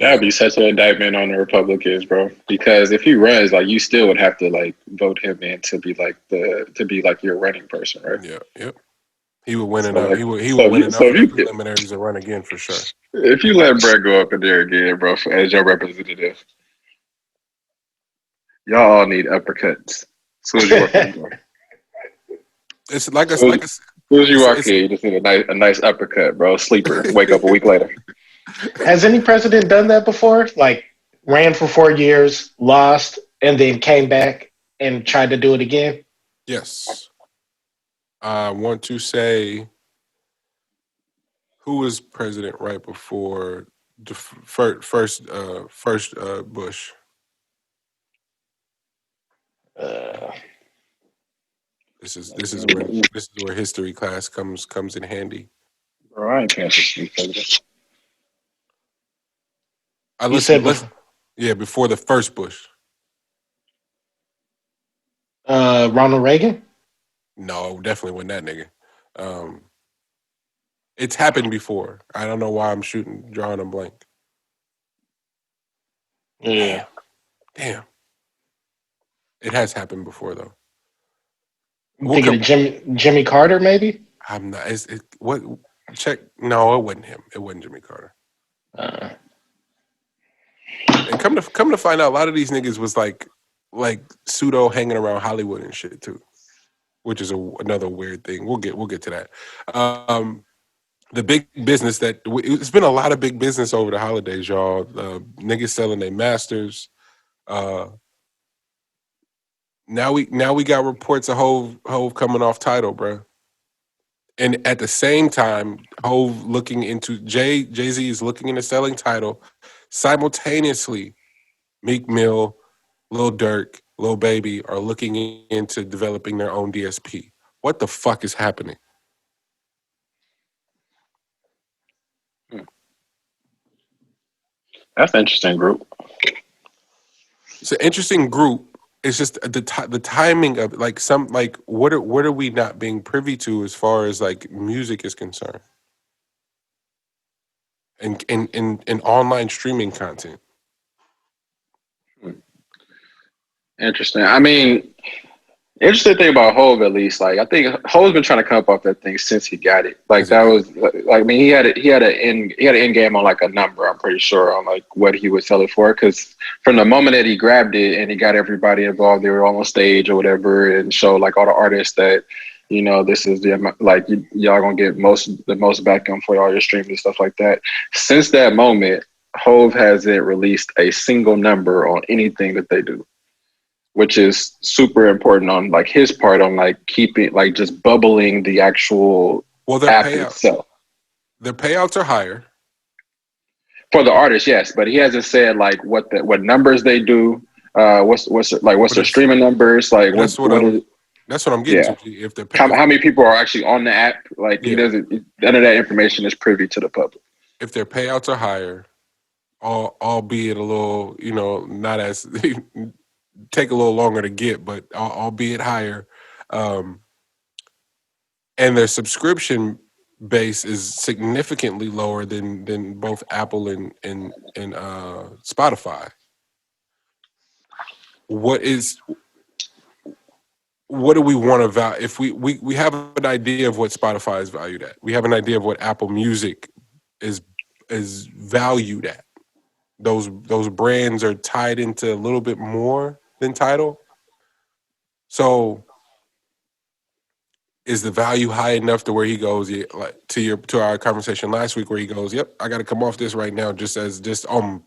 That would be such an indictment on the Republicans, bro. Because if he runs, like, you still would have to like vote him in to be like your running person, right? Yeah, yep. He would win So enough. like, He would win enough if of the you preliminaries to run again for sure. if you let Brett go up in there again, bro, as your representative, y'all all need uppercuts. As soon as you walk in the door, It's like as soon as you walk in, you just need a nice uppercut, bro. Sleeper, wake up a week later. Has any president done that before? Like ran for 4 years, lost, and then came back and tried to do it again? Yes. I want to say who was president right before the first Bush? This is where history class comes in handy. Bro, I ain't paying attention to president. You said before the first Bush. Ronald Reagan? No, definitely wasn't that nigga. It's happened before. I don't know why I'm drawing a blank. Yeah. Damn. It has happened before though. I'm thinking of Jimmy Carter, maybe? I'm not. What? Check. No, it wasn't him. It wasn't Jimmy Carter. And come to find out, a lot of these niggas was like pseudo hanging around Hollywood and shit too, which is another weird thing. We'll get to that. The big business it's been a lot of big business over the holidays, y'all. Niggas selling their masters. Now we got reports of Hove coming off title, bro. And at the same time, Hove looking into Jay-Z is looking into selling title. Simultaneously, Meek Mill, Lil Durk, Lil Baby are looking into developing their own DSP. What the fuck is happening? That's an interesting group. It's an interesting group. It's just the timing of what are we not being privy to as far as like music is concerned, and in online streaming content. Interesting. I mean, interesting thing about Hove, at least, like, I think Hove's been trying to come up off that thing since he got it. Like, that was like, I mean, he had an end game on like a number. I'm pretty sure on like what he would sell it for. Because from the moment that he grabbed it and he got everybody involved, they were on stage or whatever, and showed like all the artists that, you know, this is the amount, like, y'all gonna get the most back on for all your streams and stuff like that. Since that moment, Hove hasn't released a single number on anything that they do, which is super important on like his part on like keeping like just bubbling the actual app itself. Their payouts are higher for the artist, yes, but he hasn't said like what numbers they do. What's their streaming numbers? Like that's what I'm getting to. If they're how many people are actually on the app? Like he doesn't. None of that information is privy to the public. If their payouts are higher, albeit a little, you know, not as take a little longer to get, but albeit higher, and their subscription base is significantly lower than both Apple and Spotify. What do we want to value? If we have an idea of what Spotify is valued at, we have an idea of what Apple Music is valued at. Those brands are tied into a little bit more than Tidal. So is the value high enough to where he goes, like to our conversation last week where he goes, yep, I got to come off this right now just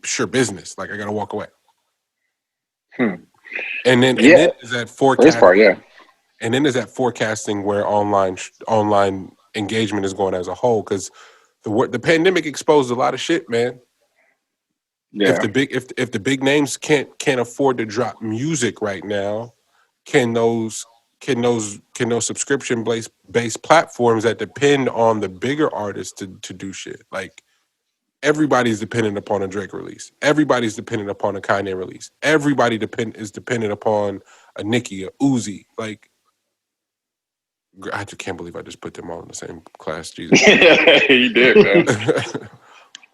sure business. Like I got to walk away. And then is that forecast part, and then is that forecasting where online engagement is going as a whole, because the pandemic exposed a lot of shit, man. Yeah. If the big names can't afford to drop music right now, can those subscription based platforms that depend on the bigger artists to do shit? Like everybody's dependent upon a Drake release. Everybody's dependent upon a Kanye release. Everybody is dependent upon a Nicki, a Uzi. Like I just can't believe I just put them all in the same class. Jesus, you did,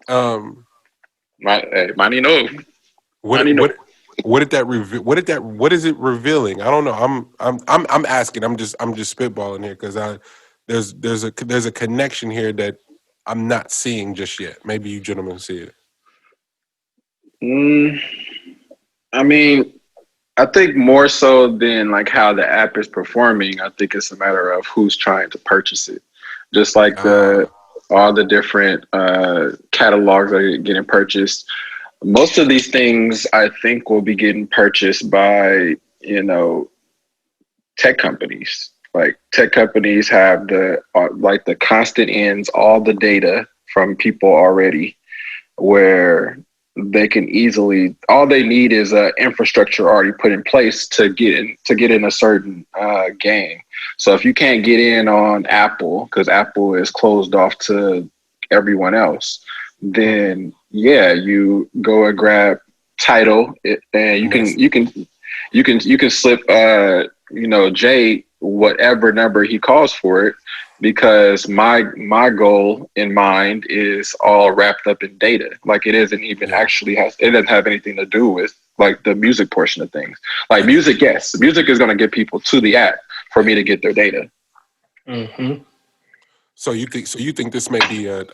man. Money know. What did that reveal? What is it revealing? I don't know. I'm asking. I'm just spitballing here because there's a connection here that I'm not seeing just yet. Maybe you gentlemen see it. I mean, I think more so than like how the app is performing, I think it's a matter of who's trying to purchase it. Just like all the different catalogs that are getting purchased. Most of these things I think will be getting purchased by, tech companies. Like tech companies have the constant ends, all the data from people already, where they can easily, all they need is a infrastructure already put in place to get in a certain game. So if you can't get in on Apple because Apple is closed off to everyone else, then you go and grab Tidal, and you can slip Jay whatever number he calls for it, because my goal in mind is all wrapped up in data. Like it isn't even it doesn't have anything to do with like the music portion of things. Like music, yes, music is going to get people to the app for me to get their data. Mm-hmm. So you think this may be a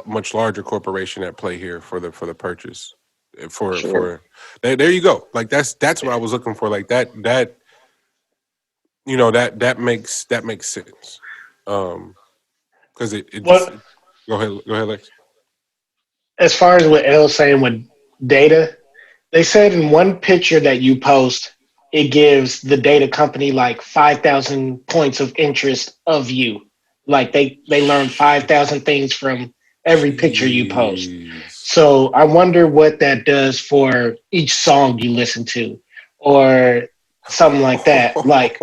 much larger corporation at play here for the purchase for there you go. Like that's what I was looking for. Like that that makes sense. Because it just go ahead, Lex. As far as what L's saying with data, they said in one picture that you post, it gives the data company like 5,000 points of interest of you. Like they learn 5,000 things from every picture you post. So I wonder what that does for each song you listen to, or something like that. Like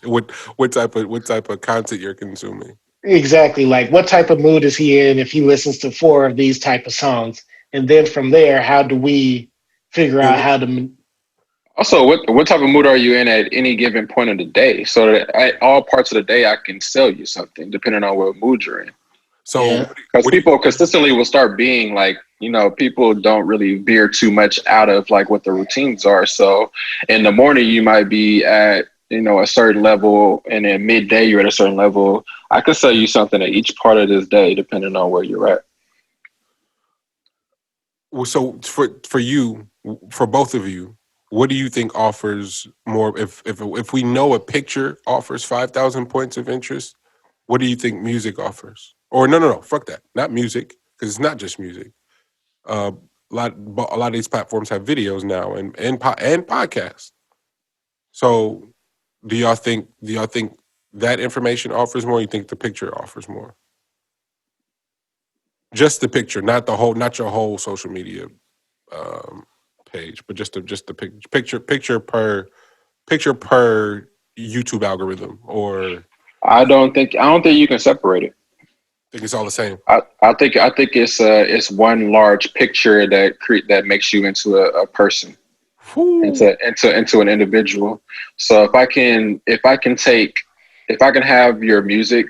what type of content you're consuming. exactly, like what type of mood is he in if he listens to 4 of these type of songs, and then from there, how do we figure out how to? Also, what type of mood are you in at any given point of the day? So that at all parts of the day, I can sell you something depending on what mood you're in. So, because people consistently will start being like, people don't really veer too much out of like what the routines are. So in the morning, you might be at, a certain level, and then midday, you're at a certain level. I could sell you something at each part of this day, depending on where you're at. So for you, for both of you, what do you think offers more? If we know a picture offers 5,000 points of interest, what do you think music offers? Or no, fuck that, not music, because it's not just music. A lot of these platforms have videos now and podcasts. So, do y'all think that information offers more? Or you think the picture offers more? Just the picture, not your whole social media page, but just the picture per YouTube algorithm. Or I don't think you can separate it. I think it's all the same. I think it's one large picture that makes you into a person, into an individual. So if I can have your music,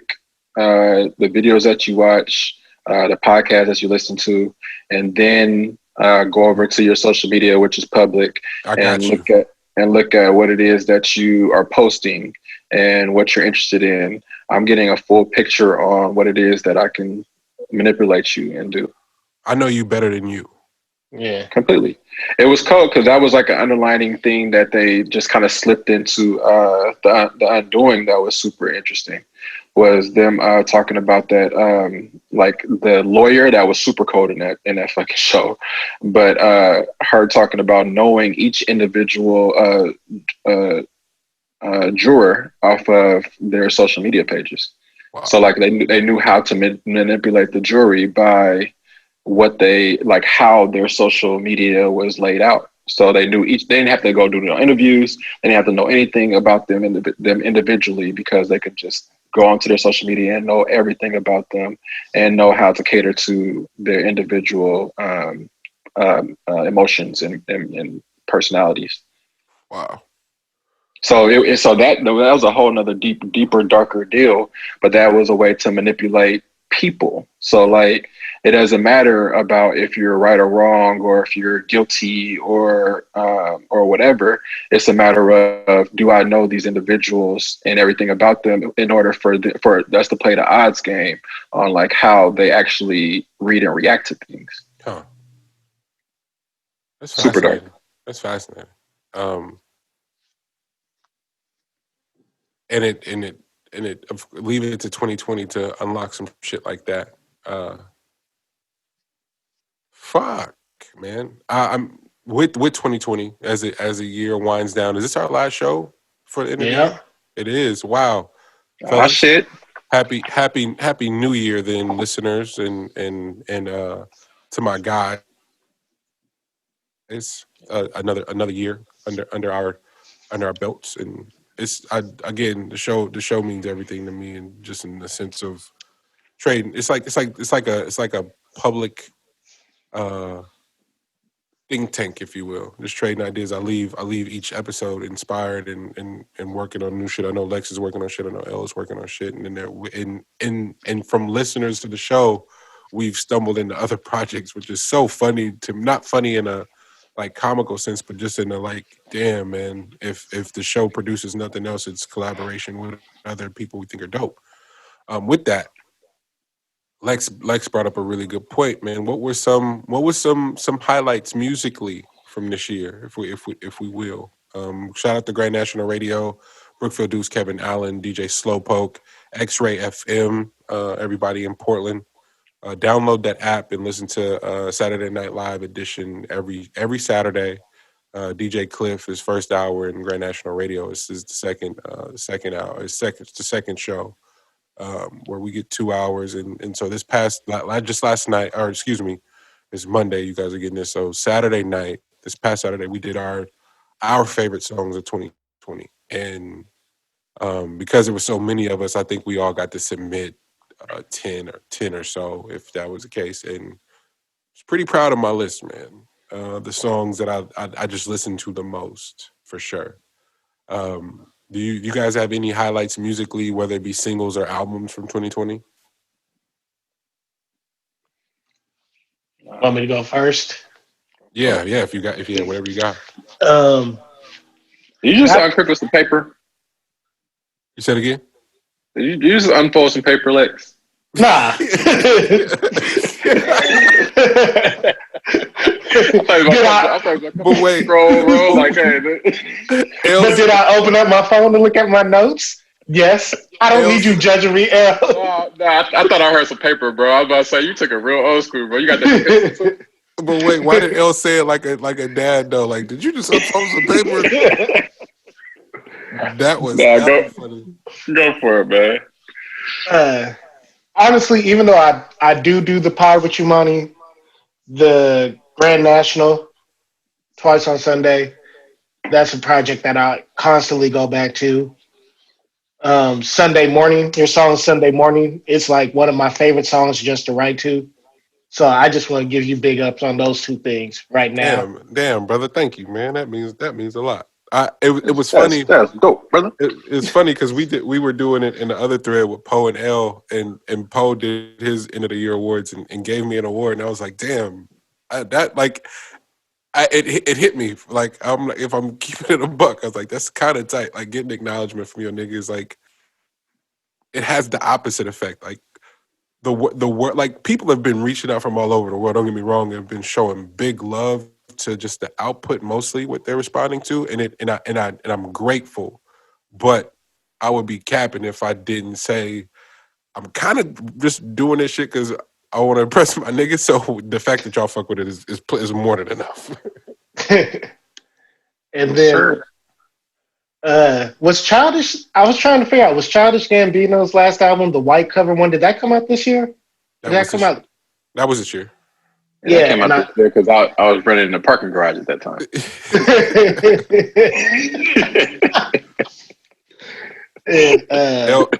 the videos that you watch, the podcast that you listen to, and then go over to your social media, which is public, look at what it is that you are posting and what you're interested in. I'm getting a full picture on what it is that I can manipulate you and do. I know you better than you. Yeah, completely. It was cool because that was like an underlining thing that they just kind of slipped into the undoing. That was super interesting. Was them talking about that, like the lawyer that was super cold in that fucking show, but her talking about knowing each individual juror off of their social media pages. Wow. So like they knew how to manipulate the jury by what they like, how their social media was laid out. So they knew they didn't have to go do no interviews. They didn't have to know anything about them individually, because they could just go onto their social media and know everything about them and know how to cater to their individual emotions and personalities. Wow. So that was a whole nother deeper, darker deal. But that was a way to manipulate people. So like, it doesn't matter about if you're right or wrong, or if you're guilty or whatever. It's a matter of, do I know these individuals and everything about them in order for us to play the odds game on like how they actually read and react to things. Huh. That's Super dark. That's fascinating. And it leave it to 2020 to unlock some shit like that. Fuck, man. I'm with 2020 as a year winds down. Is this our last show for the end of the year? It is. Wow. Fellas, shit. Happy New Year, then, listeners, and to my guy. It's another year under our belts, and it's again the show means everything to me, and just in the sense of trading. It's like a public think tank, if you will. Just trading ideas. I leave each episode inspired and working on new shit. I know Lex is working on shit. I know Elle is working on shit, and then and from listeners to the show, we've stumbled into other projects, which is so funny not funny in a like comical sense, but just in a like, damn, man, if the show produces nothing else, it's collaboration with other people we think are dope. With that, Lex brought up a really good point, man. What were some highlights musically from this year, if we will? Shout out to Grand National Radio, Brookfield Deuce, Kevin Allen, DJ Slowpoke, X-Ray FM, everybody in Portland. Download that app and listen to Saturday Night Live edition every Saturday. DJ Cliff, his first hour in Grand National Radio. This is the second hour. It's the second show. Where we get 2 hours, and so just last night, or excuse me, it's Monday. You guys are getting this. So Saturday night, this past Saturday, we did our favorite songs of 2020, and because there were so many of us, I think we all got to submit 10 or so, if that was the case, and I was pretty proud of my list, man. The songs that I just listened to the most, for sure. Do you guys have any highlights musically, whether it be singles or albums from 2020? Want me to go first? Yeah. If you have whatever you got. You just uncrypt some paper. You said again? You just unfold some paper, Lex. Nah. But wait, bro, like, hey, but did I open up my phone to look at my notes? Yes. I don't need you judging me, L. I thought I heard some paper, bro. I was about to say, you took a real old school, bro. You got that. But wait, why did L say it like a dad though? Like, did you just unfold some paper? That was funny. Go for it, man. Honestly, even though I do the pod with you, Monty, the Grand National twice on Sunday, that's a project that I constantly go back to. Sunday Morning, your song Sunday Morning, it's like one of my favorite songs just to write to. So I just want to give you big ups on those two things right now. Damn, brother. Thank you, man. That means a lot. It was funny. That's dope, brother. It's funny because we were doing it in the other thread with Poe and L, and Poe did his end of the year awards and gave me an award, and I was like, damn, it hit me. Like, I'm like, if I'm keeping it a buck, I was like, that's kind of tight. Like, getting acknowledgement from your niggas, like, it has the opposite effect. Like, the word, like, people have been reaching out from all over the world. Don't get me wrong, have been showing big love to just the output, mostly what they're responding to, and I'm grateful. But I would be capping if I didn't say I'm kind of just doing this shit because I want to impress my niggas. So the fact that y'all fuck with it is more than enough. And then was Childish? I was trying to figure out, was Childish Gambino's last album, the white cover one? Did that come out this year? Did that come out? That was this year. Yeah, I came out this year because I was running in the parking garage at that time.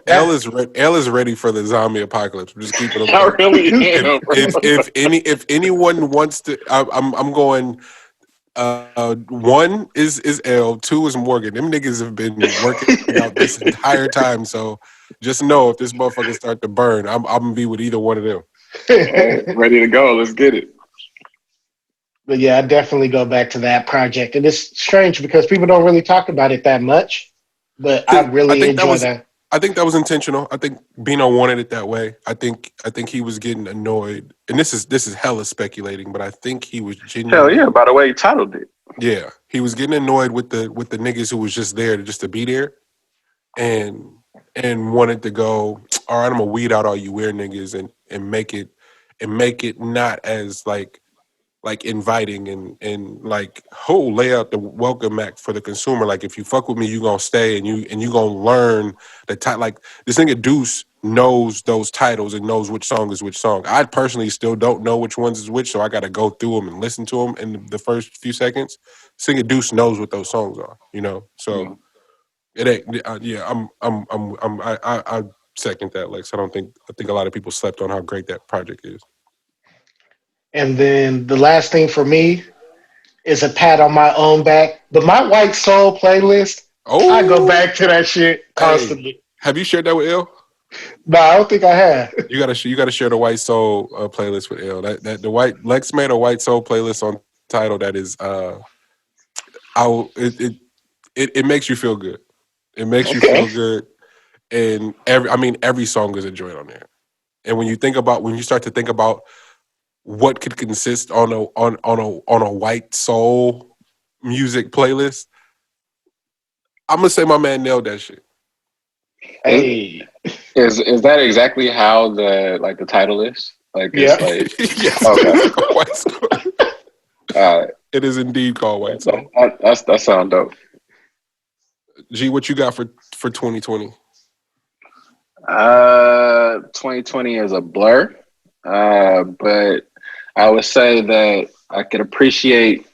L is ready for the zombie apocalypse. I'm just keeping them. I really am. If anyone wants to, I'm going. One is L, two is Morgan. Them niggas have been working out this entire time. So just know if this motherfucker start to burn, I'm gonna be with either one of them. Ready to go. Let's get it. But yeah, I definitely go back to that project. And it's strange because people don't really talk about it that much. But I really enjoy that. I think that was intentional. I think Bino wanted it that way. I think he was getting annoyed. And this is hella speculating, but I think he was genuinely. Hell yeah, by the way, he titled it. Yeah. He was getting annoyed with the niggas who was just there to be there. And wanted to go, all right, I'm gonna weed out all you weird niggas and make it not as like inviting and like lay out the welcome mat for the consumer. Like if you fuck with me, you gonna stay and you gonna learn the like this nigga Deuce knows those titles and knows which song is which song. I personally still don't know which ones is which, so I gotta go through them and listen to them in the first few seconds. This nigga Deuce knows what those songs are, so. It ain't. I second that, Lex. I think a lot of people slept on how great that project is. And then the last thing for me is a pat on my own back. But my White Soul playlist, I go back to that shit constantly. Hey, have you shared that with L? No, I don't think I have. You gotta share the White Soul playlist with L. That the white Lex made a White Soul playlist on Tidal that is it makes you feel good. It makes you feel good, and every song is a joint on there. And when you start to think about what could consist on a White Soul music playlist, I'm gonna say my man nailed that shit. Hey, is that exactly how the title is? Like, yeah, yes. Okay. White Soul. It is indeed called White Soul. That sounds dope. G, what you got for 2020? 2020 is a blur, but I would say that I could appreciate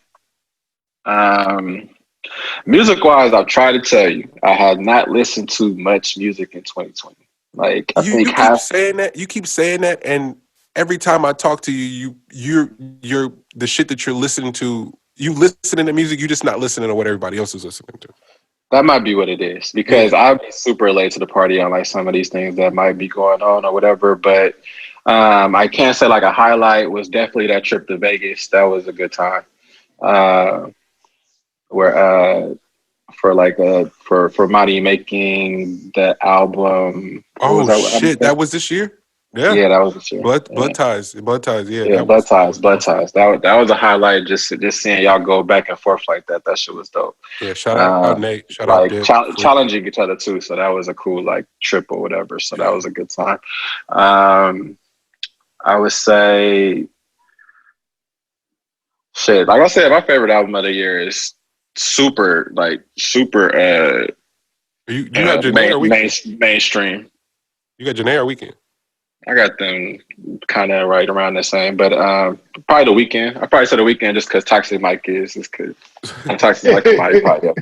music-wise. I've tried to tell you, I have not listened to much music in 2020. Like I think you keep saying that. You keep saying that, and every time I talk to you're the shit that you're listening to. You listening to music, you're just not listening to what everybody else is listening to. That might be what it is, because I'll be super late to the party on like some of these things that might be going on or whatever. But I can't say like a highlight was definitely that trip to Vegas. That was a good time. Where for Marty making the album. That was this year. Yeah, that was this year. Blood ties. Yeah, Blood ties. That was a highlight. Just seeing y'all go back and forth like that. That shit was dope. Yeah, shout out Nate. Shout out Dip. Challenging each other too. So that was a cool like trip or whatever. So that was a good time. I would say, shit. Like I said, my favorite album of the year is super. You got Janae or Weekend? Mainstream. You got Janae or Weekend? I got them kind of right around the same, but probably the Weekend. I probably said the Weekend just because Toxic Mike is good. Toxic Mike probably.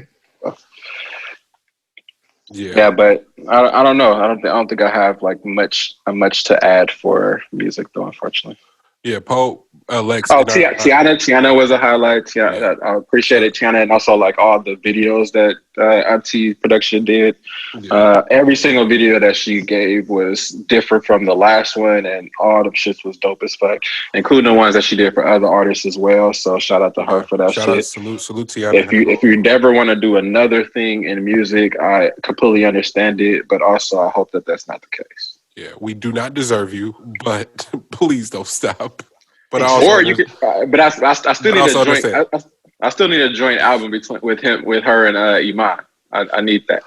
Yeah, but I don't know. I don't think I have like much to add for music though, unfortunately. Yeah, Poe, Lex. Oh, Tiana was a highlight. Tiana, I appreciate it, Tiana, and also like all the videos that MT Production did. Yeah. Every single video that she gave was different from the last one, and all the shit was dope as fuck, including the ones that she did for other artists as well. So shout out to her for that shit. Salute Tiana. If you never want to do another thing in music, I completely understand it, but also I hope that that's not the case. Yeah, we do not deserve you, but please don't stop. But I still need a joint. I still need a joint album with her and Iman. I need that.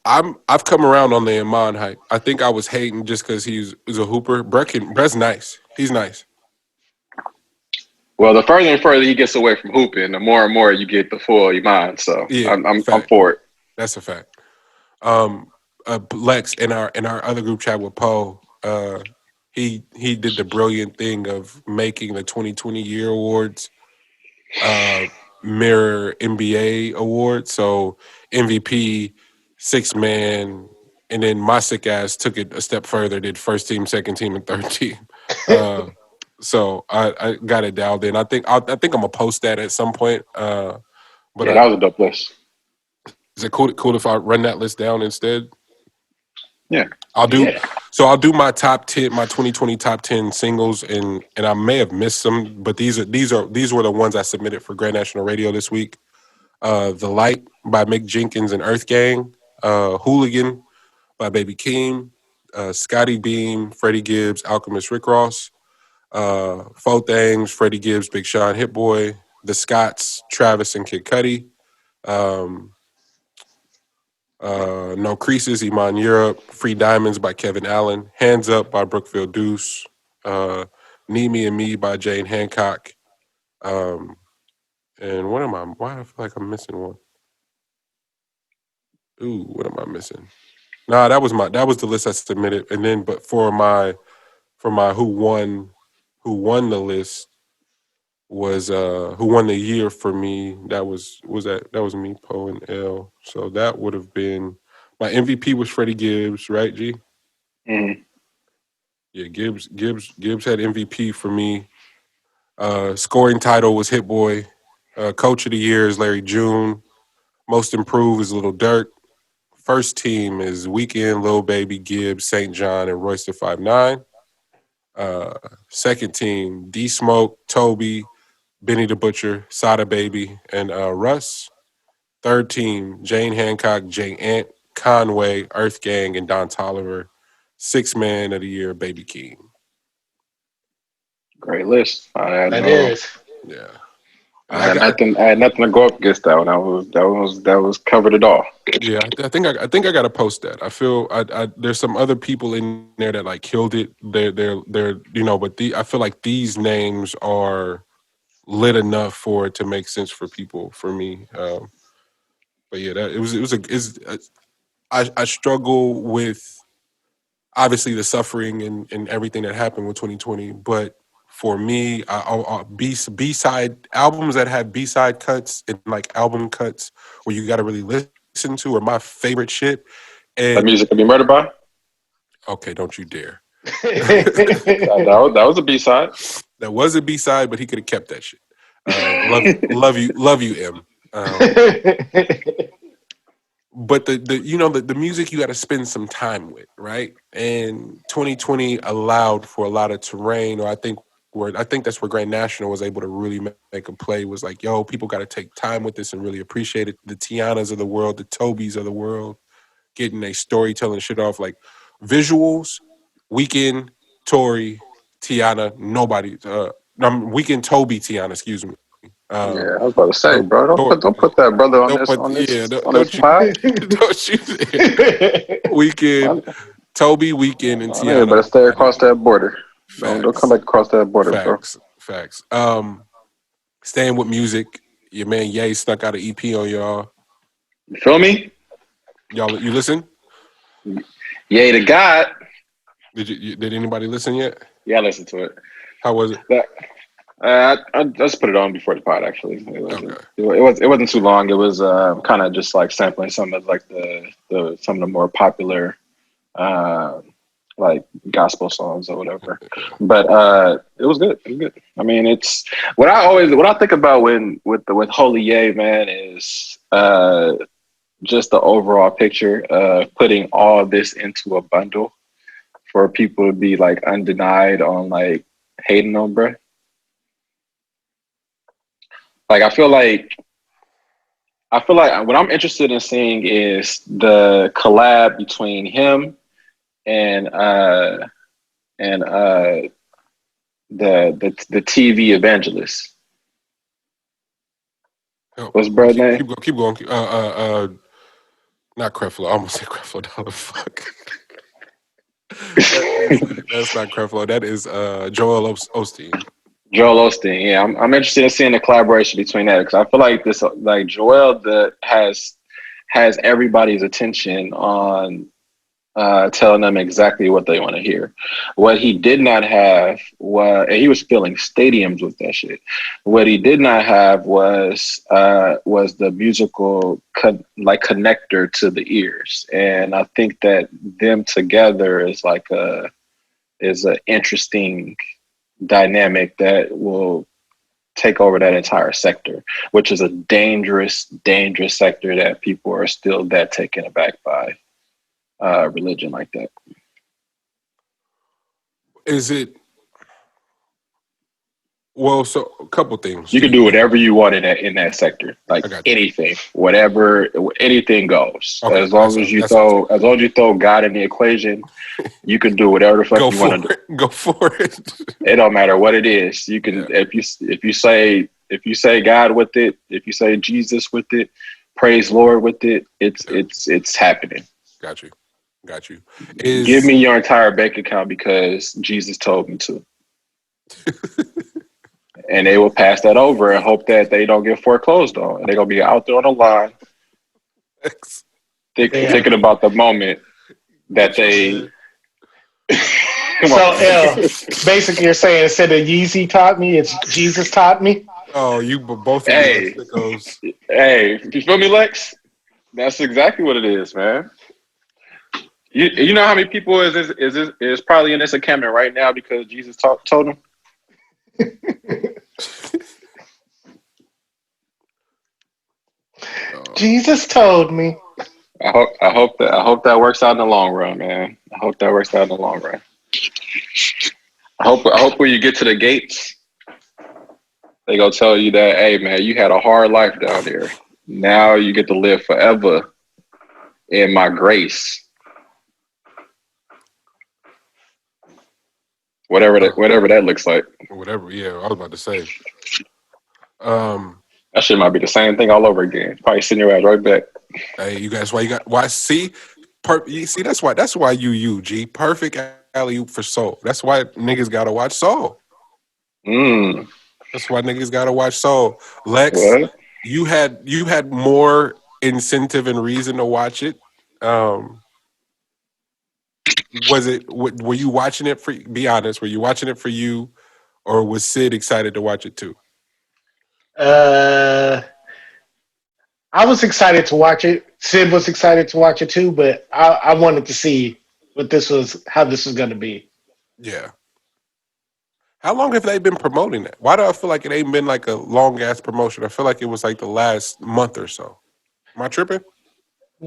I've come around on the Iman hype. I think I was hating just because he's a hooper. Brett's nice. He's nice. Well, the further and further he gets away from hooping, the more and more you get the full Iman. So yeah, I'm for it. That's a fact. Lex in our other group chat with Poe, he did the brilliant thing of making the 2020 year awards mirror NBA awards. So MVP, sixth man, and then my sick ass took it a step further, did first team, second team, and third team. So I got it dialed in. I think I'm gonna post that at some point. But Yeah, that was a dope list. Is it cool if I run that list down instead? Yeah, I'll do. So I'll do my top 10, my 2020 top 10 singles, and I may have missed some, but these were the ones I submitted for Grand National Radio this week. The Light by Mick Jenkins and Earth Gang, Hooligan by Baby Keem, Scotty Beam, Freddie Gibbs, Alchemist Rick Ross, Four Things, Freddie Gibbs, Big Sean, Hit Boy, The Scots, Travis and Kid Cudi, No Creases, Iman Europe, Free Diamonds by Kevin Allen, Hands Up by Brookfield Deuce, Need Me and Me by Jane Hancock, and why do I feel like I'm missing one? Ooh, what am I missing? Nah, that was the list I submitted, and then but for my who won the list was who won the year for me. That was me, Poe and L. So that would have been my MVP was Freddie Gibbs, right, G? Mm-hmm. Yeah, Gibbs had MVP for me. Scoring title was Hit Boy. Coach of the year is Larry June. Most improved is Little Dirk. First team is Weeknd, Lil Baby, Gibbs, St. John, and Royce the 5'9". Second team, D Smoke, Toby, Benny the Butcher, Sada Baby, and Russ. Third team, Jane Hancock, Jay Ant, Conway, Earth Gang, and Don Tolliver. Sixth man of the year, Baby Keem. Great list. That is. Yeah. I had nothing to go up against that one. That was covered it all. Yeah, I think I got to post that. I feel there's some other people in there that like killed it. They're but I feel like these names are lit enough for it to make sense for people, for me. But yeah, I struggle with obviously the suffering and everything that happened with 2020, but for me, B-side albums that have B-side cuts and like album cuts where you got to really listen to are my favorite shit. And That music can be murdered by. Okay, don't you dare. that was a B-side. That was a B-side, but he could have kept that shit. Love you, M. But the music you got to spend some time with, right? And 2020 allowed for a lot of terrain, or I think that's where Grand National was able to really make a play. Was like, yo, people got to take time with this and really appreciate it. The Tianas of the world, the Tobys of the world, getting a storytelling shit off, like visuals. Weeknd, Tory, Tiana, nobody. Weeknd, Toby, Tiana, excuse me. Yeah, I was about to say, bro, don't put that brother on this pod. Don't you Weeknd, Toby, Weeknd, and Tiana. Yeah, better stay across that border. Don't come back across that border, Facts. Staying with music, your man Ye snuck out an EP on y'all. You feel me? Y'all, you listen? Yay to God. Did anybody listen yet? Yeah, I listened to it. How was it? I just put it on before the pod. Actually, it wasn't too long. It was kind of just like sampling some of like some of the more popular like gospel songs or whatever. But it was good. It was good. I mean, it's what I think about with Holy Yay, man, is just the overall picture of putting all this into a bundle for people to be like undenied on like hating on, bruh. Like I feel like what I'm interested in seeing is the collab between him and the TV evangelist. What's Brad's name? Keep going. Not Creflo. I almost said Creflo Dollar. Fuck. That's not Creflo. That is Joel Osteen. Joel Osteen. Yeah, I'm interested in seeing the collaboration between that because I feel like this, like Joel, has everybody's attention on telling them exactly what they want to hear. What he did not have was, and he was filling stadiums with that shit. What he did not have was the musical connector to the ears, and I think that them together is an interesting dynamic that will take over that entire sector, which is a dangerous, dangerous sector that people are still that taken aback by religion like that. Is it? Well, so a couple things. You can do whatever you want in that sector, like anything, whatever, anything goes. Okay, as long as you throw God in the equation, you can do whatever the fuck you want to do. Go for it. It don't matter what it is. You can if you say God with it, if you say Jesus with it, praise Lord with it, it's happening. Got you. Give me your entire bank account because Jesus told me to. And they will pass that over and hope that they don't get foreclosed on. And they're going to be out there on the line thinking about the moment that they... Basically you're saying instead of Yeezy taught me, it's Jesus taught me? Oh, you both of you sickos. Hey, you feel me, Lex? That's exactly what it is, man. You know how many people is probably in this encampment right now because Jesus told them? Jesus told me. I hope that works out in the long run, man. I hope that works out in the long run. I hope when you get to the gates, they gonna tell you that, hey man, you had a hard life down there. Now you get to live forever in my grace. Whatever that looks like. Whatever, yeah, I was about to say. That shit might be the same thing all over again. Probably send your ass right back. Hey, you guys, see, that's why you G perfect alley-oop for Soul. That's why niggas gotta watch Soul. That's why niggas gotta watch Soul. Lex, what? you had more incentive and reason to watch it. Were you watching it for? Be honest. Were you watching it for you, or was Sid excited to watch it too? I was excited to watch it. Sid was excited to watch it too, but I wanted to see how this was going to be. Yeah. How long have they been promoting that? Why do I feel like it ain't been like a long ass promotion? I feel like it was like the last month or so. Am I tripping?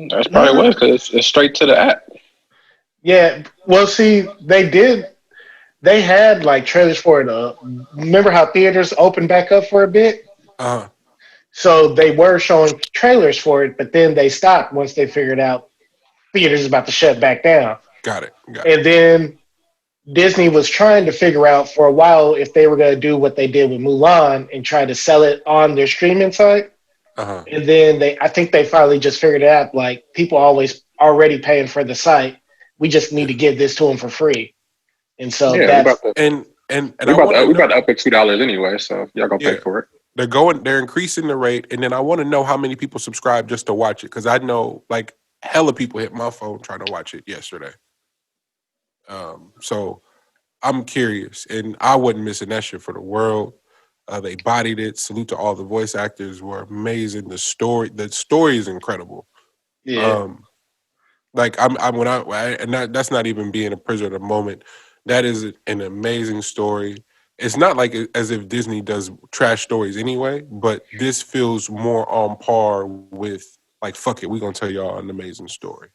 That's probably what, because it's straight to the app. Yeah. Well, see, they had like trailers for it. Remember how theaters opened back up for a bit? Uh-huh. So they were showing trailers for it, but then they stopped once they figured out theaters about to shut back down. Got it. And then Disney was trying to figure out for a while if they were going to do what they did with Mulan and try to sell it on their streaming site. Uh-huh. And then I think they finally just figured it out. Like, people always already paying for the site. We just need to give this to them for free. And so we about to up at $2 anyway, so y'all gonna pay for it. They're increasing the rate, and then I want to know how many people subscribe just to watch it, because I know like hella people hit my phone trying to watch it yesterday. So I'm curious, and I wasn't missing that shit for the world. They bodied it. Salute to all the voice actors, were amazing. The story is incredible. Yeah. That's not even being a prisoner of the moment. That is an amazing story. It's not like as if Disney does trash stories anyway, but this feels more on par with like, fuck it, we're gonna tell y'all an amazing story.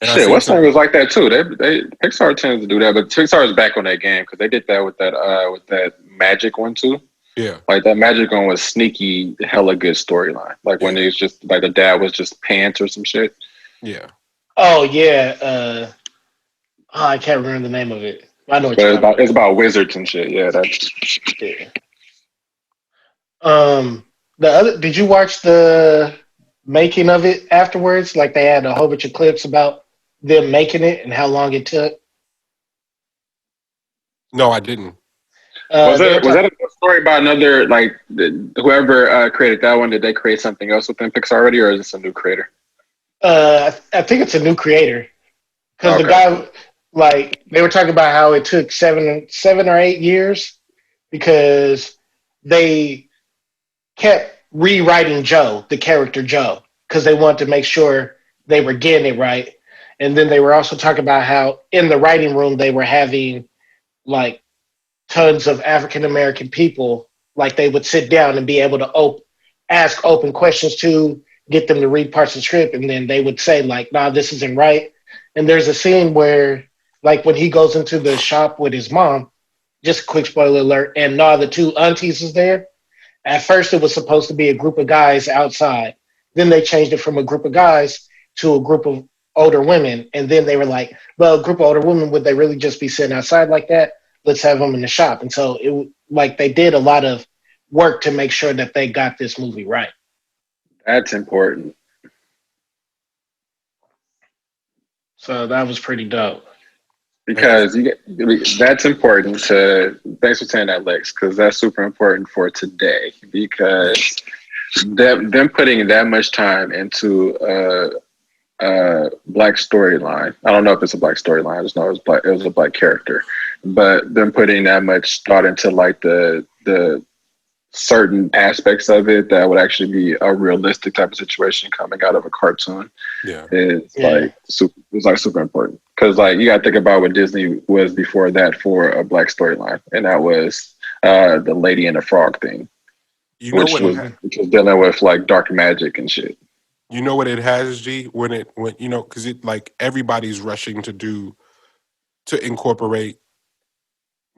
Shit, West Side was like that too. They Pixar tends to do that, but Pixar is back on that game because they did that with that Magic one too. Yeah, like that Magic one was sneaky, hella good storyline. Like when it was just like the dad was just pants or some shit. Yeah. Oh yeah. I can't remember the name of it. I know what it's about wizards and shit. Yeah, that's yeah. Did you watch the making of it afterwards? Like they had a whole bunch of clips about them making it and how long it took. No, I didn't. Was that a story about another, like whoever created that one? Did they create something else within Pixar already, or is this a new creator? I think it's a new creator because the guy, like, they were talking about how it took 7 or 8 years because they kept rewriting Joe, the character Joe, because they wanted to make sure they were getting it right. And then they were also talking about how in the writing room they were having like tons of African American people, like they would sit down and be able to ask open questions to get them to read parts of the script, and then they would say like, "Nah, this isn't right." And there's a scene where, like, when he goes into the shop with his mom, just a quick spoiler alert, and nah, the two aunties is there. At first, it was supposed to be a group of guys outside. Then they changed it from a group of guys to a group of older women, and then they were like, "Well, a group of older women, would they really just be sitting outside like that? Let's have them in the shop." And so they did a lot of work to make sure that they got this movie right. That's important. So that was pretty dope. Because that's important to. Thanks for saying that, Lex, because that's super important for today. Because them putting that much time into a black storyline. I don't know if it's a black storyline. I just know it was black. It was a black character, but them putting that much thought into like the certain aspects of it that would actually be a realistic type of situation coming out of a cartoon. It's super important, because like you got to think about what Disney was before that for a black storyline, and that was the Lady and the Frog thing, which was dealing with like dark magic and shit. You know what it has, G? When because it like everybody's rushing to incorporate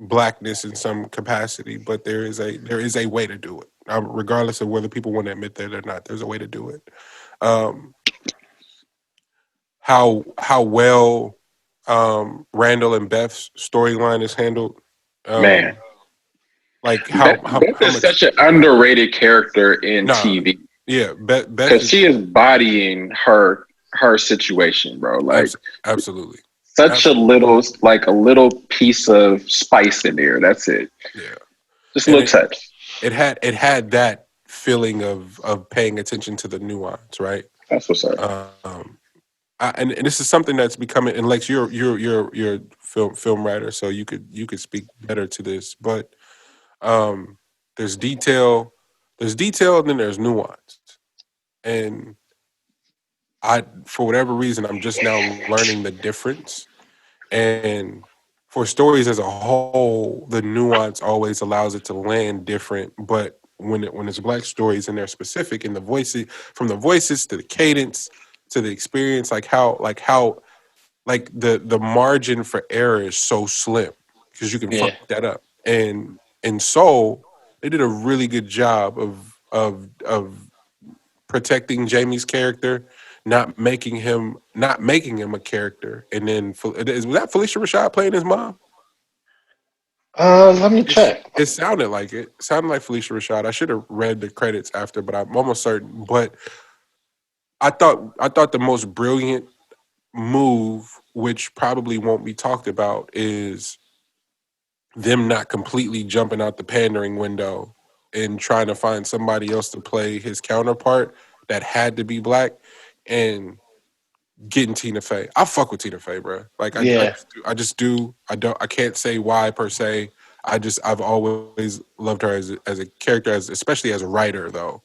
blackness in some capacity, but there is a way to do it, regardless of whether people want to admit that or not. There's a way to do it. How well Randall and Beth's storyline is handled, man. Like Beth is such an underrated character in TV. Yeah, Beth, because she is bodying her situation, bro. Like absolutely. Such a little piece of spice in there. That's it. Yeah. Just a little touch. It had that feeling of paying attention to the nuance, right? That's what's up. And this is something that's becoming, and Lex, you're a film writer, so you could speak better to this. But there's detail, and then there's nuance. And for whatever reason, I'm just now learning the difference. And for stories as a whole, the nuance always allows it to land different. But when it's black stories and they're specific in the voices, from the voices to the cadence to the experience, the margin for error is so slim because you can fuck that up. And so they did a really good job of protecting Jamie's character, not making him a character. And then was that Felicia Rashad playing his mom? Let me check. It sounded like it. It sounded like Felicia Rashad. I should have read the credits after, but I'm almost certain. But I thought the most brilliant move, which probably won't be talked about, is them not completely jumping out the pandering window and trying to find somebody else to play his counterpart that had to be black, and getting Tina Fey. I fuck with Tina Fey, bro. Like I just do. I can't say why per se. I've always loved her as a character, especially as a writer though.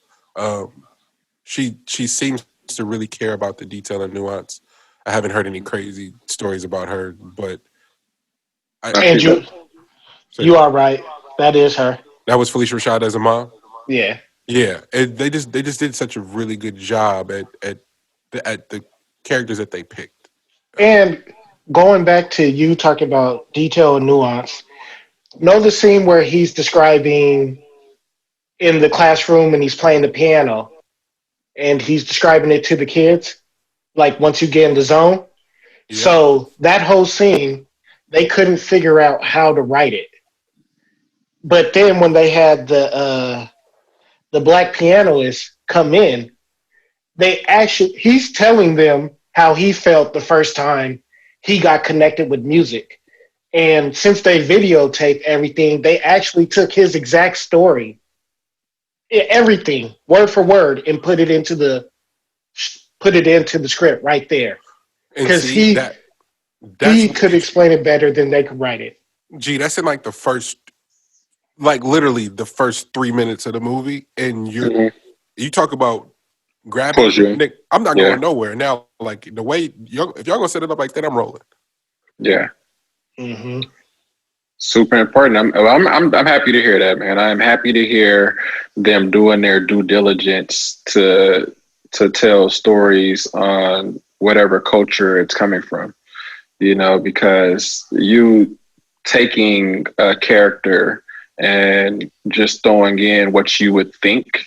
She seems to really care about the detail and nuance. I haven't heard any crazy stories about her, but you are right. That is her. That was Felicia Rashad as a mom. Yeah. Yeah. And they just did such a really good job at the characters that they picked. And going back to you talking about detail and nuance, know the scene where he's describing in the classroom and he's playing the piano and he's describing it to the kids, like once you get in the zone. Yeah. So that whole scene, they couldn't figure out how to write it. But then when they had the black pianist come in, he's telling them how he felt the first time he got connected with music. And since they videotaped everything, they actually took his exact story, everything, word for word, and put it into the script right there. Because he could explain it better than they could write it. Gee, that's in literally the first 3 minutes of the movie, and you talk about grabbing. Nick, I'm not going nowhere now. Like the way if y'all gonna set it up like that, I'm rolling. Yeah. Mm-hmm. Super important. I'm happy to hear that, man. I'm happy to hear them doing their due diligence to tell stories on whatever culture it's coming from. Because you taking a character and just throwing in what you would think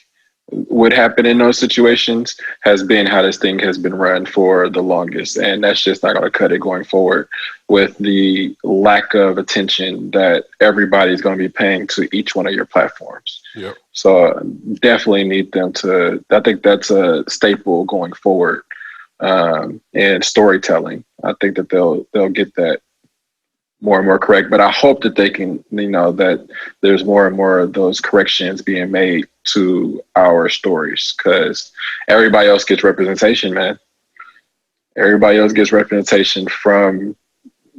would happen in those situations has been how this thing has been run for the longest. And that's just not going to cut it going forward with the lack of attention that everybody's going to be paying to each one of your platforms. Yep. So definitely need them to, I think that's a staple going forward. And storytelling. I think that they'll get that more and more correct, but I hope that they can, that there's more and more of those corrections being made to our stories, because everybody else gets representation, man. Everybody else gets representation from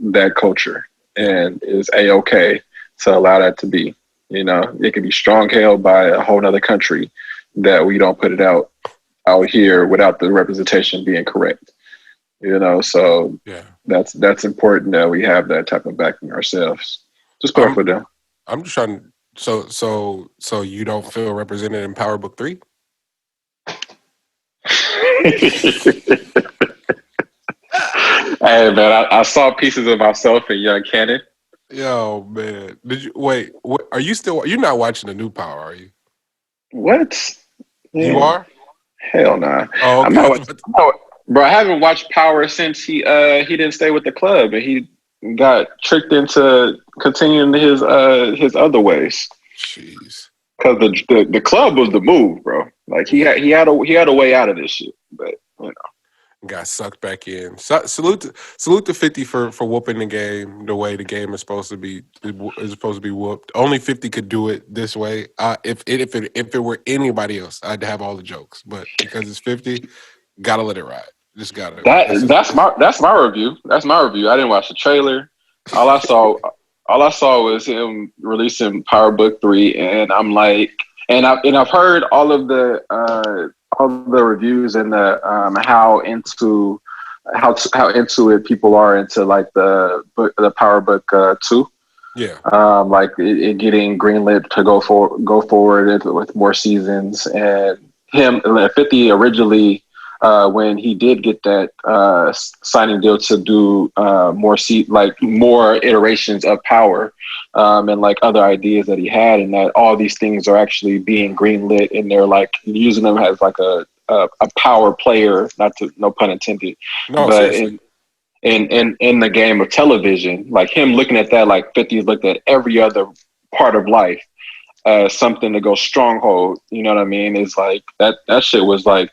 that culture, and is A-okay to allow that to be. It can be strong held by a whole nother country that we don't put it out here without the representation being correct. So yeah, that's important that we have that type of backing ourselves. Just put up with them. I'm just trying. So you don't feel represented in Power Book 3? Hey man, I saw pieces of myself in Young Cannon. Yo man, did you wait? Are you still? You're not watching the new Power, are you? What? Yeah. You are? Hell nah. Oh, okay. I'm not, bro, I haven't watched Power since he didn't stay with the club and he got tricked into continuing his other ways. Jeez. Because the club was the move, bro. Like he had a way out of this shit, but got sucked back in. Salute to 50 for whooping the game the way the game is supposed to be whooped. Only 50 could do it this way. If it were anybody else, I'd have all the jokes, but because it's 50, gotta let it ride. Just gotta. That's my review. That's my review. I didn't watch the trailer. All I saw was him releasing Power Book 3, and I'm like, and I've heard all the reviews and the how into it people are into like the Power Book 2. Yeah. Like it getting greenlit to go forward with more seasons, and him 50 originally. When he did get that signing deal to do more iterations of Power, and like other ideas that he had, and that all these things are actually being greenlit, and they're like using them as like a power player, no pun intended, no, but seriously. in the game of television, like him looking at that, like 50's looked at every other part of life as something to go stronghold. You know what I mean? It's like that shit was like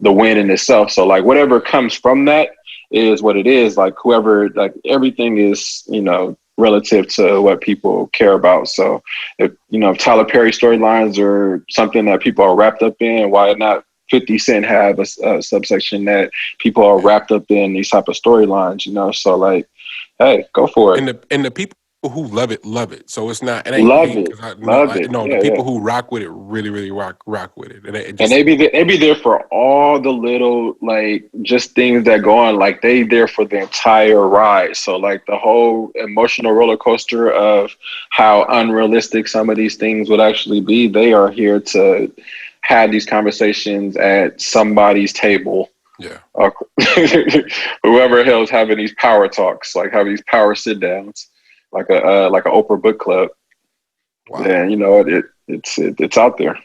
the win in itself. So like whatever comes from that is what it is. Like whoever, like everything is, relative to what people care about. So if Tyler Perry storylines are something that people are wrapped up in, why not 50 Cent have a subsection that people are wrapped up in these type of storylines, So like, hey, go for it. And the people who love it. So it's not. It ain't Love me. it. The people who rock with it really rock with it. And they be there for all the little like just things that go on. Like they there for the entire ride. So like the whole emotional roller coaster of how unrealistic some of these things would actually be. They are here to have these conversations at somebody's table. Yeah. Whoever hell's having these power talks, like having these power sit downs. Like a Oprah book club. Wow. And it's out there.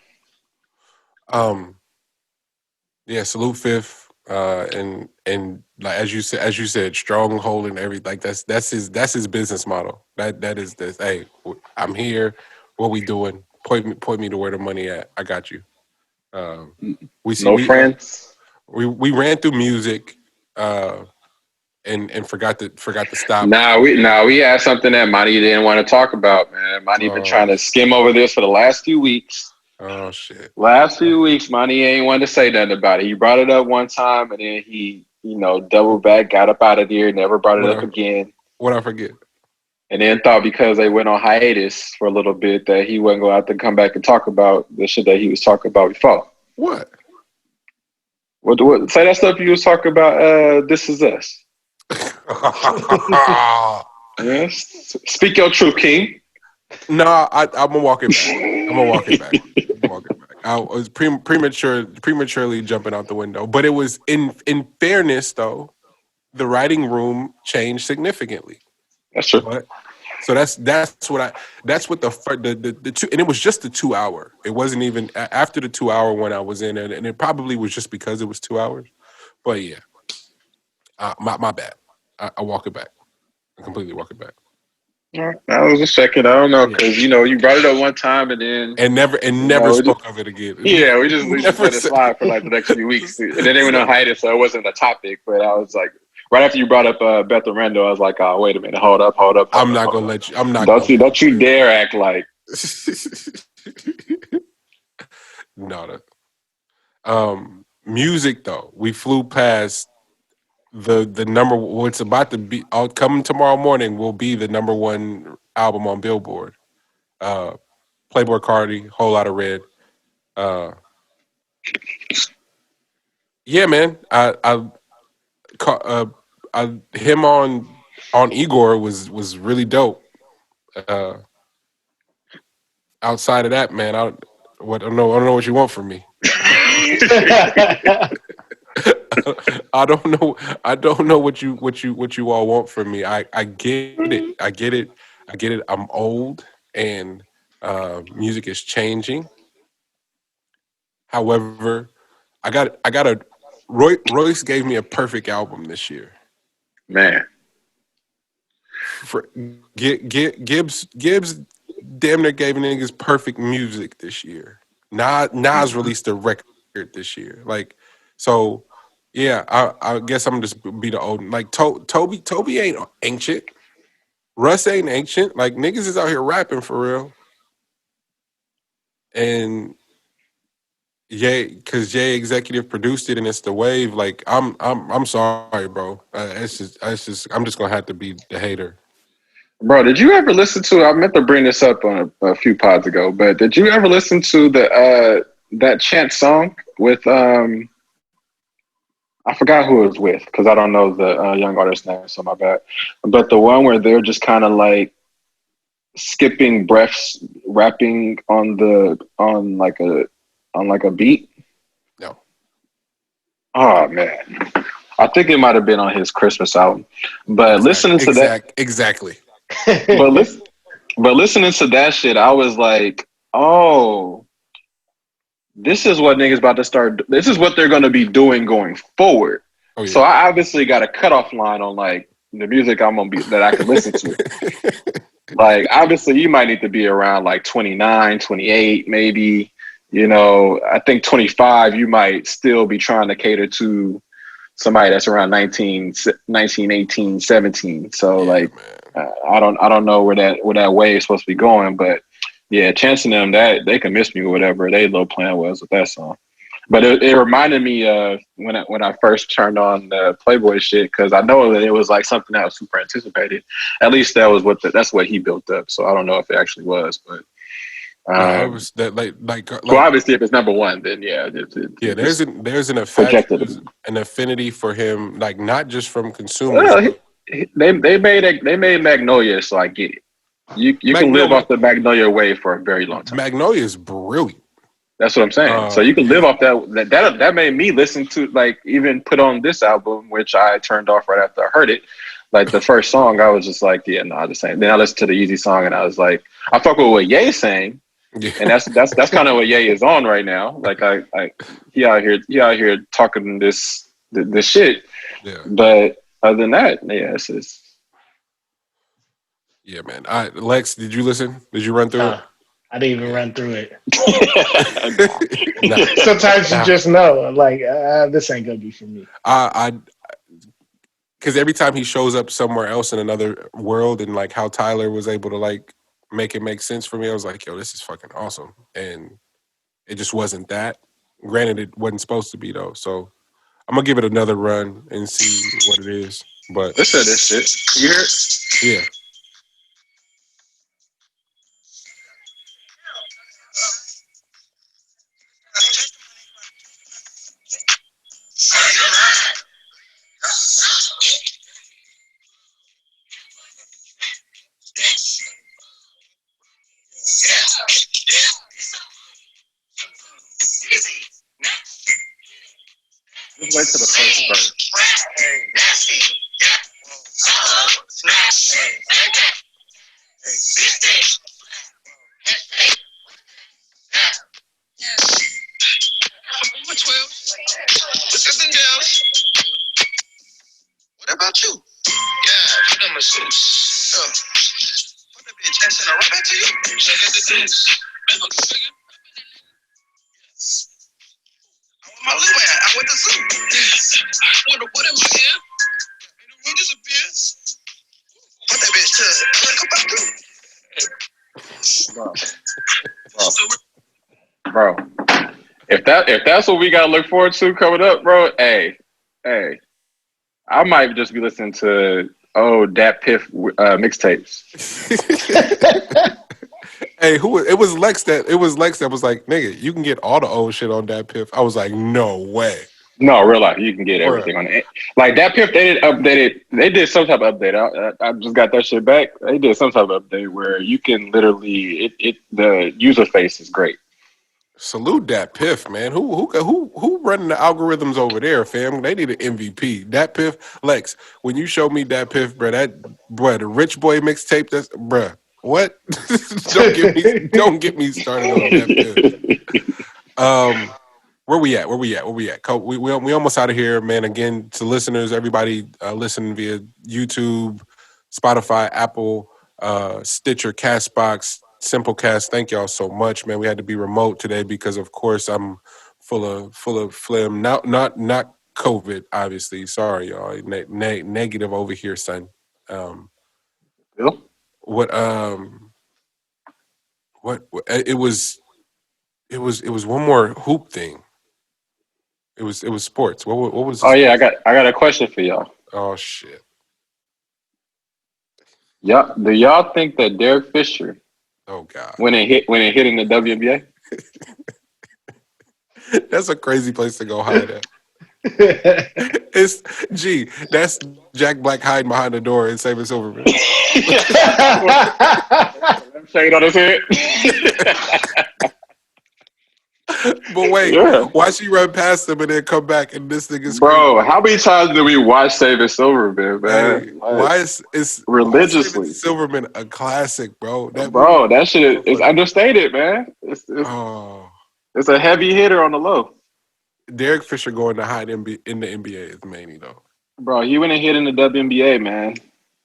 Yeah, salute Fifth. And like as you said, stronghold and everything. Like that's his business model. That is this. Hey, I'm here. What we doing? Point me to where the money at. I got you. Friends. We ran through music. And forgot to stop. We had something that Monty didn't want to talk about, man. Monty been trying to skim over this for the last few weeks. Oh shit! Last few weeks, Monty ain't want to say nothing about it. He brought it up one time, and then he, doubled back, got up out of there, never brought it up again. What I forget? And then thought because they went on hiatus for a little bit that he wasn't going to have to come back and talk about the shit that he was talking about before. What? What? Say that stuff you was talking about. This Is Us. Yes. Speak your truth, King. No, I'm gonna walk it back. I was prematurely jumping out the window, but it was in fairness though. The writing room changed significantly. That's true. But so that's what the two, and it was just the 2 hour. It wasn't even after the 2 hour when I was in, and it probably was just because it was 2 hours. But yeah, my bad. I walk it back. I completely walk it back. I was just checking. I don't know Yeah. because you brought it up one time and then never spoke of it again. Yeah, we just Never let it slide for like the next few weeks, and then they went on hiatus, so it wasn't a topic. But I was like, right after you brought up Bethel Rando, I was like, oh wait a minute, hold up. I'm not gonna let you. I'm not. Don't you dare act like. No. Music though, we flew past the number. What's about to be coming tomorrow morning will be the number one album on Billboard. Playboy Cardi, Whole Lot of Red. Yeah, man. Him on Igor was really dope. Outside of that, man, I don't know what you want from me. I don't know what you all want from me. I get it. I'm old and music is changing. However, I got a Royce gave me a perfect album this year. Man. Gibbs damn near gave niggas perfect music this year. Nas released a record this year. Like, so yeah, I guess I'm just be the old like Toby ain't ancient. Russ ain't ancient. Like niggas is out here rapping for real. And because Jay executive produced it and it's the wave. Like I'm sorry, bro. It's just I'm just gonna have to be the hater. Bro, did you ever listen to? I meant to bring this up on a few pods ago, but did you ever listen to the that Chant song with I forgot who it was with because I don't know the young artist's name, so my bad. But the one where they're just kind of like skipping breaths, rapping on like a beat. No. Oh man, I think it might have been on his Christmas album. But listening to that, exactly. But listening to that shit, I was like, oh, this is what niggas about to start. This is what they're going to be doing going forward. Oh, yeah. So I obviously got a cutoff line on like the music I'm gonna be that I can listen to. Like obviously you might need to be around like 29, 28, maybe. I think 25 you might still be trying to cater to somebody that's around 19, 18, 17. So yeah, like I don't know where that way is supposed to be going, but yeah, chancing them that they can miss me or whatever their little plan was with that song. But it reminded me of when I first turned on the Playboy shit because I know that it was like something that was super anticipated. At least that was that's what he built up. So I don't know if it actually was, but it was that like well, obviously if it's number one, then yeah, there's an affinity for him, like not just from consumers. Well, they made Magnolia, so I get it. You can live off the Magnolia wave for a very long time. Magnolia is brilliant. That's what I'm saying. So you can live off that. That made me listen to like even put on this album, which I turned off right after I heard it. Like the first song, I was just like, yeah, no, the same. Then I listened to the Easy song, and I was like, I fuck with what Ye's saying, and that's kind of what Ye is on right now. Like he out here talking this shit. Yeah. But other than that, yeah, it's just. Yeah, man. Lex, did you listen? Did you run through it? I didn't even run through it. Sometimes you just know, like, this ain't gonna be for me. Because every time he shows up somewhere else in another world, and like how Tyler was able to like make it make sense for me, I was like, yo, this is fucking awesome. And it just wasn't that. Granted, it wasn't supposed to be though. So I'm gonna give it another run and see what it is. But listen to this shit. You hear it? Yeah. Just wait till the first verse. What about you? Yeah, put them masseuse. Put the bitch ass in a right back to you. Check out the deuce. I want my little man. I went to zoo. I want to put in my hair. And the room disappears. Put that bitch to Bro. If that's what we gotta look forward to coming up, bro, hey, I might just be listening to Dat Piff mixtapes. Hey, it was Lex that was like, nigga, you can get all the old shit on Dat Piff. I was like, no way. No, real life, you can get everything on it. Like Dat Piff, they didn't update it. They did some type of update. I just got that shit back. They did some type of update where you can literally the user face is great. Salute Dat Piff, man. Who running the algorithms over there, fam? They need an MVP. Dat Piff, Lex. When you show me Dat Piff, the Rich Boy mixtape. That's what? don't get me started on Dat Piff. Where we at? We almost out of here, man. Again, to listeners, everybody listening via YouTube, Spotify, Apple, Stitcher, Castbox, Simplecast. Thank y'all so much, man. We had to be remote today because, of course, I'm full of phlegm. Not COVID, obviously. Sorry, y'all. Negative over here, son. What? It was one more hoop thing. It was sports. What was? Oh yeah, I got a question for y'all. Oh shit. Yeah, do y'all think that Derek Fisher? Oh God. When it hit in the WNBA? That's a crazy place to go hide at. That's Jack Black hiding behind the door and saving Silverman. Shade on his head. But wait, why she run past him and then come back and this nigga's bro? How many times did we watch Saving Silverman, man? Hey, why is religiously Silverman a classic, bro? That shit is understated, man. It's a heavy hitter on the low. Derek Fisher going to hide in the NBA is Manny though. Bro, he went and hit in the WNBA, man.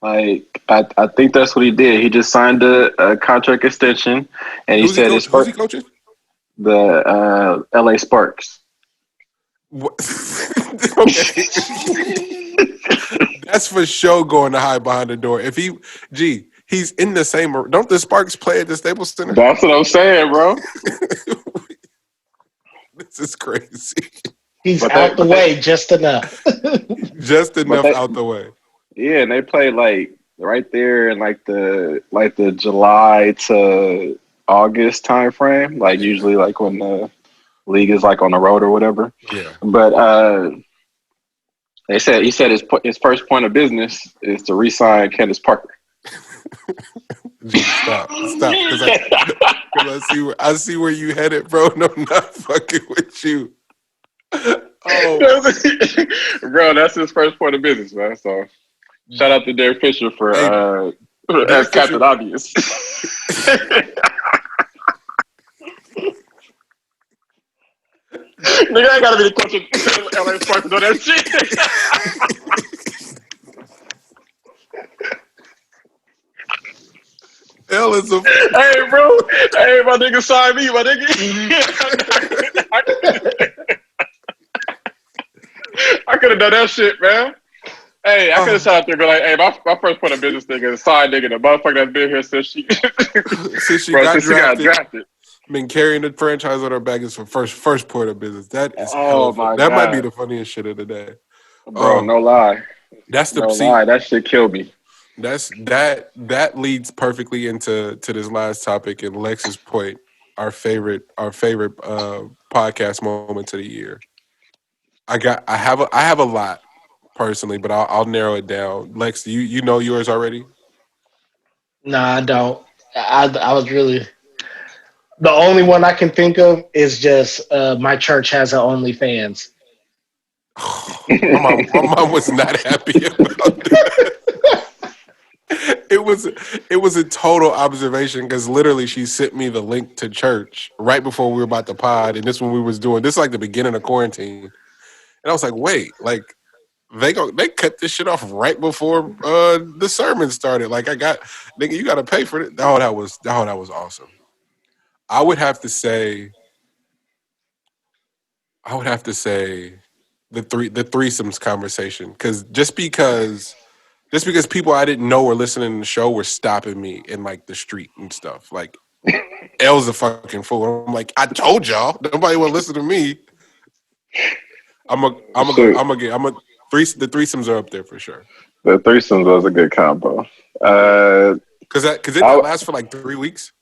Like I think that's what he did. He just signed a contract extension, and he said who's he coaching? The LA Sparks. Okay. That's for sure going to hide behind the door. If he's in the same. Don't the Sparks play at the Staples Center? That's what I'm saying, bro. This is crazy. He's out the way just enough. Just enough out the way. Yeah, and they play like right there in like the July to August time frame, like usually like when the league is like on the road or whatever. Yeah. But he said his first point of business is to re-sign Candace Parker. Stop, because I see where you headed, bro. No, I'm not fucking with you. Oh, bro, that's his first point of business, man. So shout out to Derek Fisher for as Captain Obvious. Nigga, I gotta be the coach of LA Sparks to know that shit. Hell is a hey, bro. Hey, my nigga, sign me, my nigga. I could have done that shit, man. Hey, I could have sat out there and be like, hey, my first point of business nigga is a side nigga, the motherfucker that's been here since she got drafted. Been carrying the franchise on her back is for first point of business. That is that might be the funniest shit of the day. Bro, no lie. That's the lie. That shit killed me. That leads perfectly into this last topic and Lex's point, our favorite podcast moments of the year. I have a lot personally, but I'll narrow it down. Lex, you know yours already? No, I don't. I was really the only one I can think of is just my church has an OnlyFans. My mom was not happy about that. It was a total observation because literally she sent me the link to church right before we were about to pod, and this when we was doing this like the beginning of quarantine, and I was like, wait, like they cut this shit off right before the sermon started. Like nigga, you got to pay for it. That was awesome. I would have to say the threesomes conversation because just because people I didn't know were listening to the show were stopping me in like the street and stuff. Like L's a fucking fool. I'm like, I told y'all, nobody will listen to me. The threesomes are up there for sure. The threesomes was a good combo. Because it last for like 3 weeks.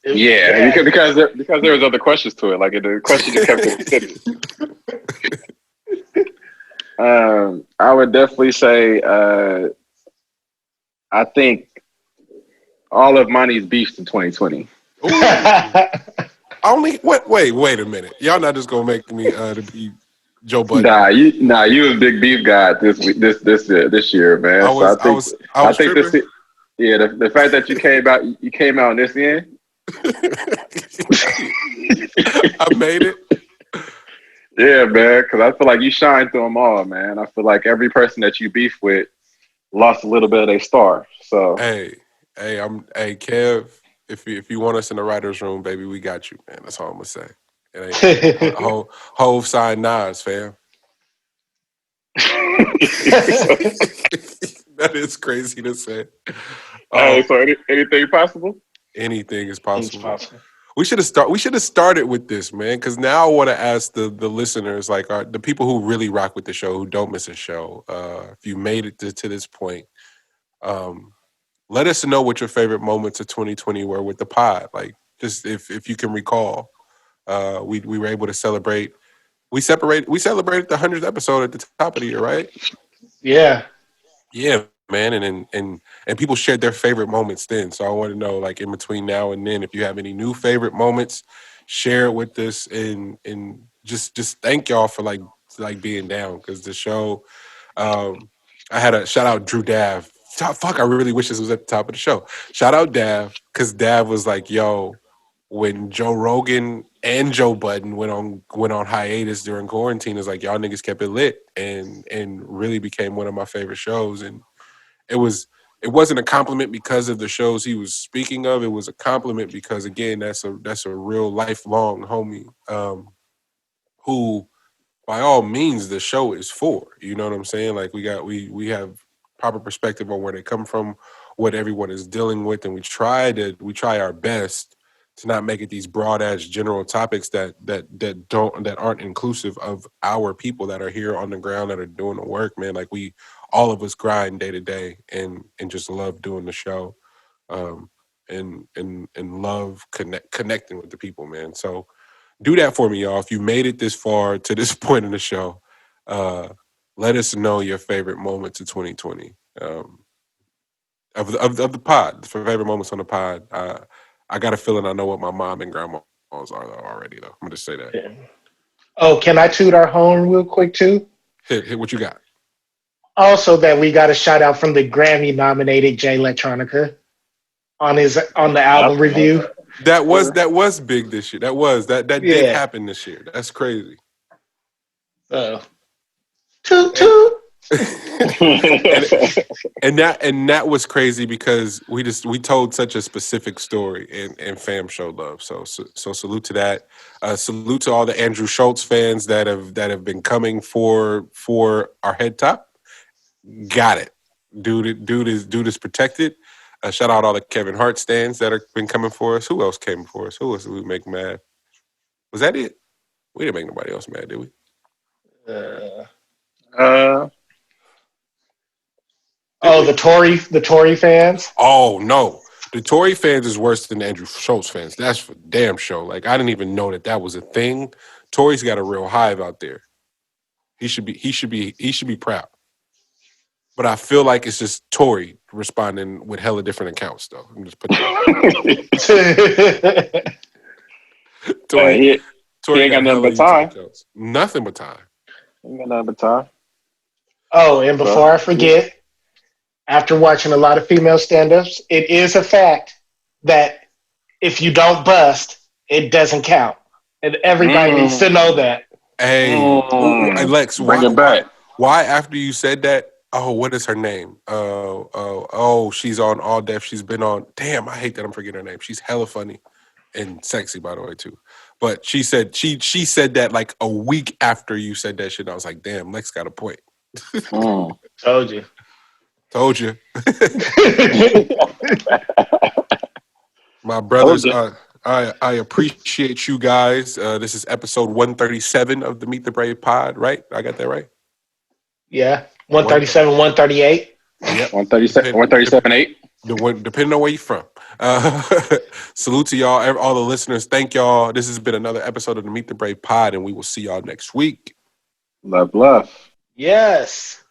Yeah, because there was other questions to it. Like the question just kept getting considered. I would definitely say I think all of Monty's beefs in 2020. Wait a minute. Y'all not just gonna make me to be Joe Budden. You was big beef guy this year, man. I think this. Yeah, the fact that you came out on this end. I made it. Yeah, man, because I feel like you shine through them all, man. I feel like every person that you beef with lost a little bit of their star. So hey, Kev. If you want us in the writers' room, baby, we got you, man. That's all I'm gonna say. It ain't Hove signed Nas, fam. That is crazy to say. So anything possible? Anything is possible. We should have started with this, man, because now I want to ask the listeners, like the people who really rock with the show, who don't miss a show. If you made it to this point, let us know what your favorite moments of 2020 were with the pod. Like, just if you can recall, we were able to celebrate. We celebrated the 100th episode at the top of the year, right? Yeah, man, and people shared their favorite moments then. So I want to know, like, in between now and then, if you have any new favorite moments, share it with us, and just thank y'all for like being down, because the show. I had a shout out Drew Dav. Fuck, I really wish this was at the top of the show. Shout out Dav, because Dav was like, yo, when Joe Rogan and Joe Budden went on hiatus during quarantine, it's like y'all niggas kept it lit and really became one of my favorite shows. And it wasn't a compliment because of the shows he was speaking of. It was a compliment because, again, that's a real lifelong homie who, by all means, the show is for. You know what I'm saying? Like, we have proper perspective on where they come from, what everyone is dealing with, and we try our best to not make it these broad ass general topics that aren't inclusive of our people that are here on the ground that are doing the work, man. Like, all of us grind day to day and just love doing the show, and love connecting with the people, man. So do that for me, y'all. If you made it this far to this point in the show, let us know your favorite moments of 2020 of the pod. For favorite moments on the pod, I got a feeling I know what my mom and grandma's are already, though. I'm gonna just say that. Yeah. Oh, can I toot our horn real quick too? Hit what you got. Also, that we got a shout out from the Grammy-nominated Jay Electronica on the album review. That was big this year. That did happen this year. That's crazy. Toot toot. and that was crazy because we told such a specific story and fam showed love. So salute to that. Salute to all the Andrew Schultz fans that have been coming for our head top. Got it. Dude is protected. Shout out all the Kevin Hart stands that have been coming for us. Who else came for us? Who else did we make mad? Was that it? We didn't make nobody else mad, did we? The Tory fans. Oh no, the Tory fans is worse than the Andrew Schultz fans. That's for damn sure. Like, I didn't even know that was a thing. Tory's got a real hive out there. He should be proud. But I feel like it's just Tory responding with hella different accounts, though. I'm just putting Tory ain't got nothing but time. Nothing but time. You got nothing but time. Oh, and before I forget, after watching a lot of female stand-ups, it is a fact that if you don't bust, it doesn't count. And everybody needs to know that. Hey, Lex, Bring it back. Why after you said that? Oh, what is her name? She's on All Def. She's been on. Damn, I hate that I'm forgetting her name. She's hella funny and sexy, by the way, too. But she said she said that like a week after you said that shit. I was like, damn, Lex got a point. Told you. My brothers, I appreciate you guys. This is episode 137 of the Meet the Brave pod, right? I got that right? Yeah. 137, 138. Yep. 137.8. Depending on where you're from. Salute to y'all, all the listeners. Thank y'all. This has been another episode of the Meet the Brave pod, and we will see y'all next week. Love. Yes.